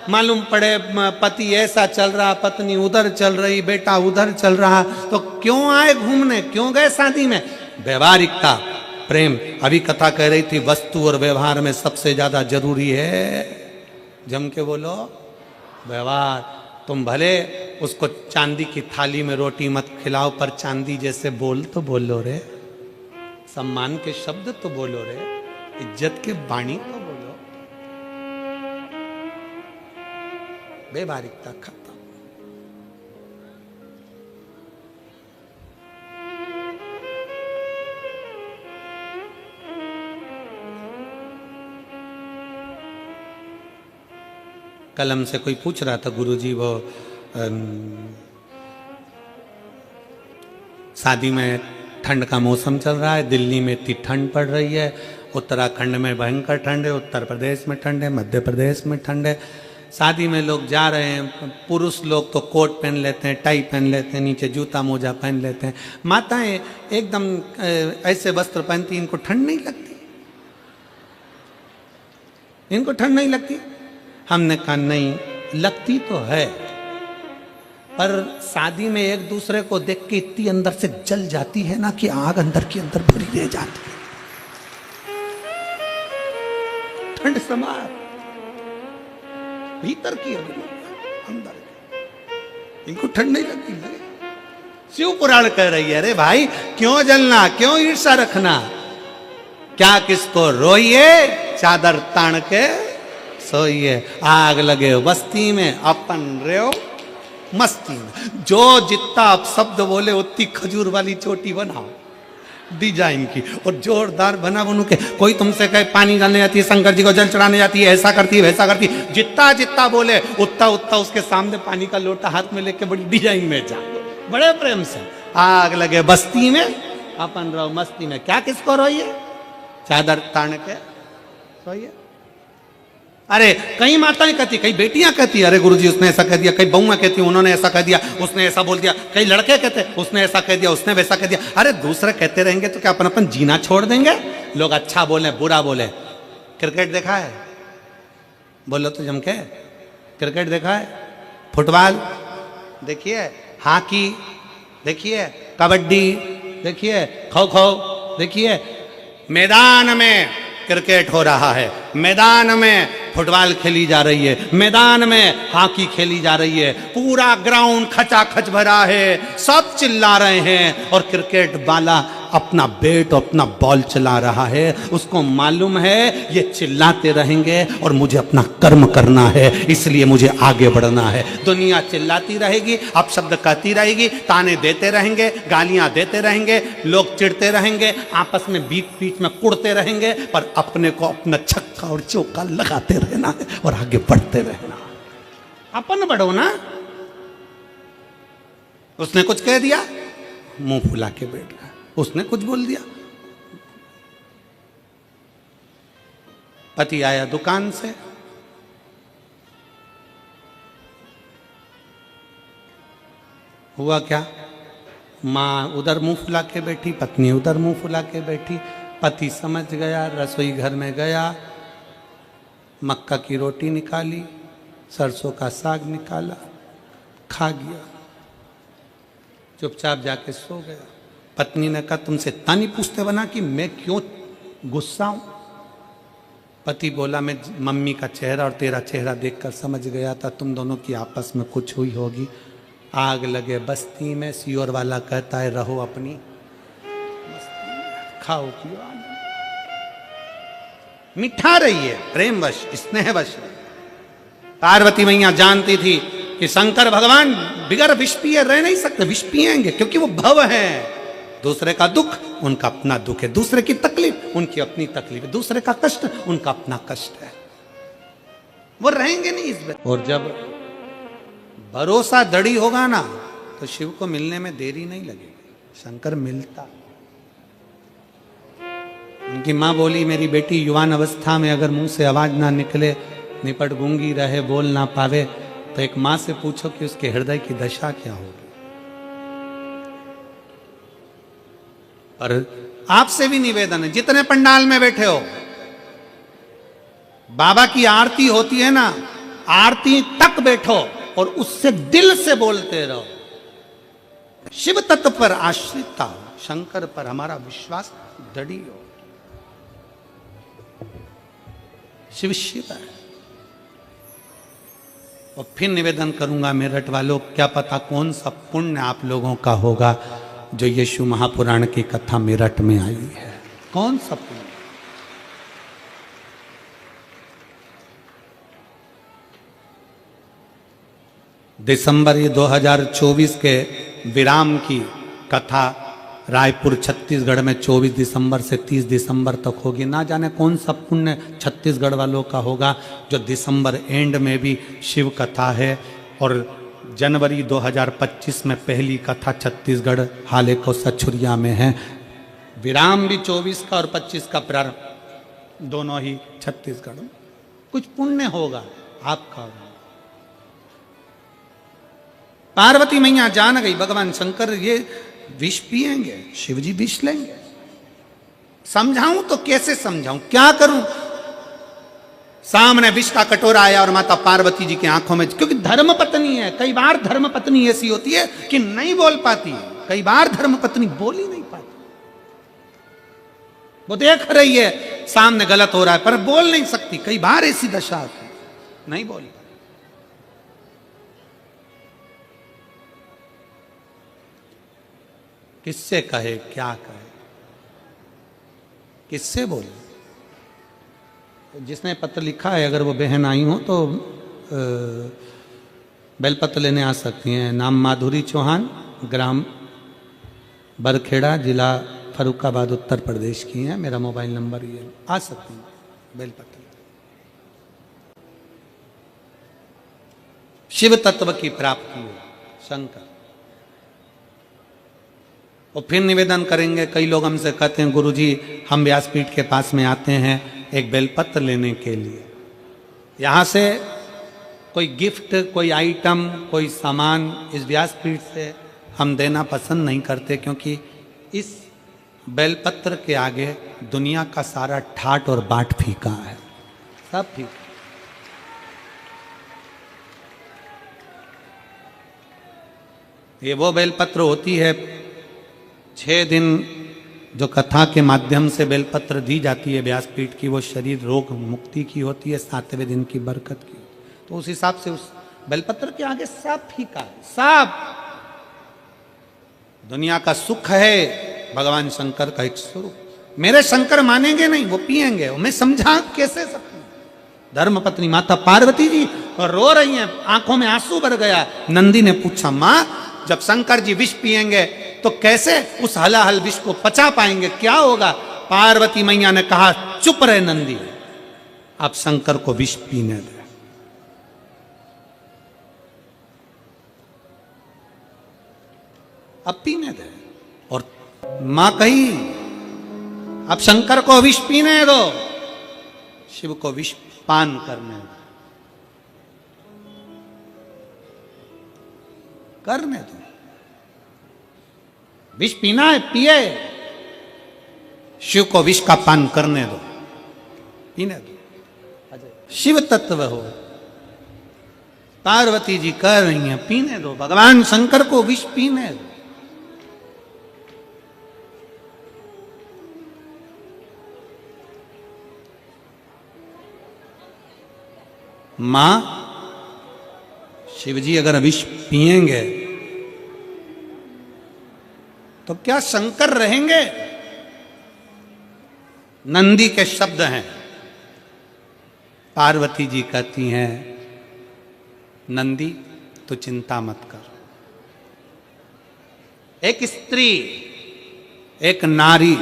मालूम पड़े पति ऐसा चल रहा, पत्नी उधर चल रही, बेटा उधर चल रहा, तो क्यों आए घूमने, क्यों गए शादी में? व्यवहारिकता, प्रेम। अभी कथा कह रही थी वस्तु और व्यवहार में सबसे ज्यादा जरूरी है, जम के बोलो, व्यवहार। तुम भले उसको चांदी की थाली में रोटी मत खिलाओ पर चांदी जैसे बोल तो बोलो रे, सम्मान के शब्द तो बोलो रे, इज्जत के वाणी तो बोलो। व्यवहारिकता खत्म। कलम से कोई पूछ रहा था, गुरुजी वो शादी में ठंड का मौसम चल रहा है, दिल्ली में इतनी ठंड पड़ रही है, उत्तराखंड में भयंकर ठंड है, उत्तर प्रदेश में ठंड है, मध्य प्रदेश में ठंड है। शादी में लोग जा रहे हैं, पुरुष लोग तो कोट पहन लेते हैं, टाई पहन लेते हैं, नीचे जूता मोजा पहन लेते हैं, माताएं एकदम ऐसे वस्त्र पहनती, इनको ठंड नहीं लगती, इनको ठंड नहीं लगती। हमने कहा नहीं, लगती तो है, पर शादी में एक दूसरे को देख के इतनी अंदर से जल जाती है ना कि आग अंदर की अंदर भरी रह जाती है। ठंड समा भीतर की अंदर, इनको ठंड नहीं लगती। शिव पुराण कह रही है, अरे भाई क्यों जलना, क्यों ईर्षा रखना, क्या किसको रोइए, चादर तान के सोइए। आग लगे बस्ती में, अपन रहो मस्ती में। जो जितना आप शब्द बोले उतनी खजूर वाली चोटी बनाओ डिजाइन की, और जोरदार बना बनू के। कोई तुमसे कहे पानी डालने जाती है, शंकर जी को जल चढ़ाने जाती है, ऐसा करती है वैसा करती है, जितना जितना बोले उतना उतना उसके सामने पानी का लोटा हाथ में लेके बड़ी डिजाइन में जा, बड़े प्रेम से। आग लगे बस्ती में, अपन रहो मस्ती में। क्या किसको रोइए, चादर तान के सोइए। अरे कई माताएं कहती, कई बेटियां कहती, अरे गुरुजी उसने ऐसा कह दिया, कई बहुआं कहती उन्होंने ऐसा कह दिया, उसने ऐसा बोल दिया, कई लड़के कहते उसने ऐसा कह दिया, उसने वैसा कह दिया। अरे दूसरे कहते रहेंगे तो क्या अपन अपन जीना छोड़ देंगे? लोग अच्छा बोले बुरा बोले। क्रिकेट देखा है? बोलो तो जम के। क्रिकेट देखा है? फुटबॉल देखिए, हॉकी देखिए, कबड्डी देखिए, खो खो देखिए। मैदान में क्रिकेट हो रहा है, मैदान में फुटबॉल खेली जा रही है, मैदान में हॉकी खेली जा रही है, पूरा ग्राउंड खचाखच भरा है, सब चिल्ला रहे हैं, और क्रिकेट वाला अपना बैट और अपना बॉल चला रहा है। उसको मालूम है ये चिल्लाते रहेंगे और मुझे अपना कर्म करना है, इसलिए मुझे आगे बढ़ना है। दुनिया चिल्लाती रहेगी, अपशब्द कहती रहेगी, ताने देते रहेंगे, गालियां देते रहेंगे, लोग चिढ़ते रहेंगे, आपस में बीच बीच में कुड़ते रहेंगे, पर अपने को अपना छक्का और चौका लगाते रहना है और आगे बढ़ते रहना। अपन बढ़ो ना। उसने कुछ कह दिया, मुंह फुला के बैठ गया, उसने कुछ बोल दिया। पति आया दुकान से, हुआ क्या, मां उधर मुंह फुला के बैठी, पत्नी उधर मुंह फुला के बैठी। पति समझ गया, रसोई घर में गया, मक्का की रोटी निकाली, सरसों का साग निकाला, खा गया, चुपचाप जाके सो गया। पत्नी ने कहा तुमसे इतना नहीं पूछते बना कि मैं क्यों गुस्सा हूं? पति बोला मैं मम्मी का चेहरा और तेरा चेहरा देखकर समझ गया था तुम दोनों की आपस में कुछ हुई होगी। आग लगे बस्ती में, सियोर वाला कहता है रहो अपनी बस्ती में, खाओ पियो, मिठा रहिए, प्रेमवश, स्नेहवश। पार्वती मैया जानती थी कि शंकर भगवान बिगर विष पिए रह नहीं सकते, विष पिएंगे क्योंकि वो भव है। दूसरे का दुख उनका अपना दुख है, दूसरे की तकलीफ उनकी अपनी तकलीफ है, दूसरे का कष्ट उनका अपना कष्ट है, वो रहेंगे नहीं इस बात। और जब भरोसा दृढ़ होगा ना तो शिव को मिलने में देरी नहीं लगेगी, शंकर मिलता। उनकी मां बोली मेरी बेटी युवान अवस्था में अगर मुंह से आवाज ना निकले, निपट गूंगी रहे, बोल ना पावे, तो एक मां से पूछो कि उसके हृदय की दशा क्या होगी। और आपसे भी निवेदन है, जितने पंडाल में बैठे हो, बाबा की आरती होती है ना, आरती तक बैठो और उससे दिल से बोलते रहो, शिव तत्व पर आश्रितता हो, शंकर पर हमारा विश्वास दृढ़ हो। शिव शिव है। और फिर निवेदन करूंगा मेरठ वालों, क्या पता कौन सा पुण्य आप लोगों का होगा जो यीशु महापुराण की कथा मेरठ में आई है, कौन सा पुण्य। दिसंबर 2024 के विराम की कथा रायपुर छत्तीसगढ़ में 24 दिसंबर से 30 दिसंबर तक होगी। ना जाने कौन सा पुण्य छत्तीसगढ़ वालों का होगा जो दिसंबर एंड में भी शिव कथा है। और जनवरी 2025 में पहली कथा छत्तीसगढ़ हाले को सछुरिया में है। विराम भी 24 का और 25 का प्रारंभ दोनों ही छत्तीसगढ़ में। कुछ पुण्य होगा आपका। पार्वती मैया जान गई भगवान शंकर ये विष पिएंगे, शिवजी विष लेंगे। समझाऊं तो कैसे समझाऊं, क्या करूं? सामने विष का कटोरा आया और माता पार्वती जी की आंखों में, क्योंकि धर्म पत्नी है, कई बार धर्म पत्नी ऐसी होती है कि नहीं बोल पाती, कई बार धर्म पत्नी बोल ही नहीं पाती। वो देख रही है सामने गलत हो रहा है पर बोल नहीं सकती, कई बार ऐसी दशा आती, नहीं बोल पाती। किससे कहे, क्या कहे, किससे बोले? जिसने पत्र लिखा है अगर वो बहन आई हो तो बेलपत्र लेने आ सकती हैं। नाम माधुरी चौहान, ग्राम बरखेड़ा, जिला फरुखाबाद, उत्तर प्रदेश की हैं। मेरा मोबाइल नंबर ये, आ सकती हैं बेलपत्र। शिव तत्व की प्राप्ति हो शंकर। और फिर निवेदन करेंगे, कई लोग हमसे कहते हैं गुरुजी हम व्यासपीठ के पास में आते हैं एक बेलपत्र लेने के लिए, यहाँ से कोई गिफ्ट, कोई आइटम, कोई सामान इस व्यासपीठ से हम देना पसंद नहीं करते, क्योंकि इस बेलपत्र के आगे दुनिया का सारा ठाट और बाट फीका है, सब फीका। ये वो बेलपत्र होती है 6 दिन जो कथा के माध्यम से बेलपत्र दी जाती है व्यासपीठ की, वो शरीर रोग मुक्ति की होती है, 7वें दिन की बरकत की। तो उस हिसाब से उस बेलपत्र के आगे सब फीका है, सब। दुनिया का सुख है भगवान शंकर का एक स्वरूप। मेरे शंकर मानेंगे नहीं, वो पिएंगे। मैं समझा कैसे सकती हूं? धर्म पत्नी माता पार्वती जी और रो रही हैं, आंखों में आंसू भर गया। नंदी ने पूछा, मां जब शंकर जी विष पिएंगे तो कैसे उस हलाहल विष को पचा पाएंगे, क्या होगा? पार्वती मैया ने कहा, चुप रहे नंदी, आप शंकर को विष पीने दे। अब पीने दे। और मां कही, अब शंकर को विष पीने दो, शिव को विष पान करने दो, करने दो। विष पीना है, पिए, शिव को विष का पान करने दो, पीने दो। शिव तत्व हो, पार्वती जी कह रही हैं पीने दो, भगवान शंकर को विष पीने दो। मां, शिवजी अगर विष पिएंगे तो क्या शंकर रहेंगे? नंदी के शब्द हैं। पार्वती जी कहती हैं, नंदी तो चिंता मत कर। एक स्त्री, एक नारी,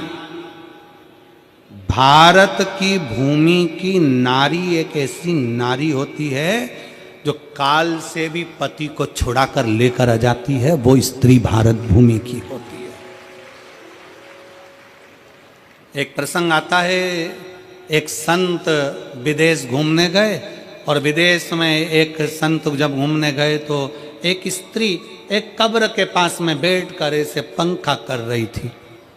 भारत की भूमि की नारी एक ऐसी नारी होती है जो काल से भी पति को छुड़ाकर लेकर आ जाती है, वो स्त्री भारत भूमि की होती है। एक प्रसंग आता है, एक संत विदेश घूमने गए और विदेश में एक संत जब घूमने गए तो एक स्त्री एक कब्र के पास में बैठकर ऐसे पंखा कर रही थी।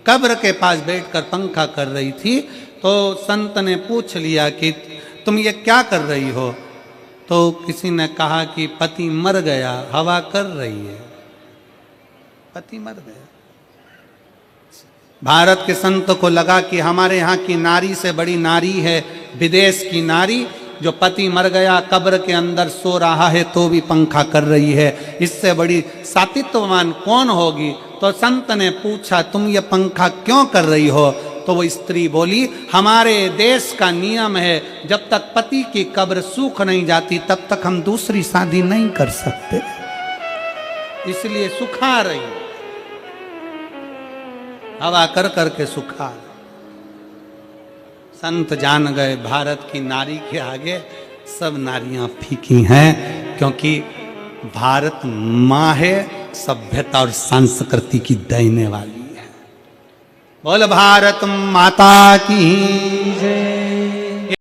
कब्र के पास बैठकर पंखा कर रही थी तो संत ने पूछ लिया कि तुम ये क्या कर रही हो? तो किसी ने कहा कि पति मर गया, हवा कर रही है, पति मर गया। भारत के संत को लगा कि हमारे यहाँ की नारी से बड़ी नारी है विदेश की नारी, जो पति मर गया कब्र के अंदर सो रहा है तो भी पंखा कर रही है, इससे बड़ी सातित्ववान कौन होगी? तो संत ने पूछा, तुम ये पंखा क्यों कर रही हो? तो वो स्त्री बोली, हमारे देश का नियम है जब तक पति की कब्र सूख नहीं जाती तब तक हम दूसरी शादी नहीं कर सकते, इसलिए सुखा रही। हवा कर कर के सुखा। संत जान गए भारत की नारी के आगे सब नारियां फीकी हैं, क्योंकि भारत माँ है, सभ्यता और संस्कृति की देने वाली है। बोल भारत माता की जय।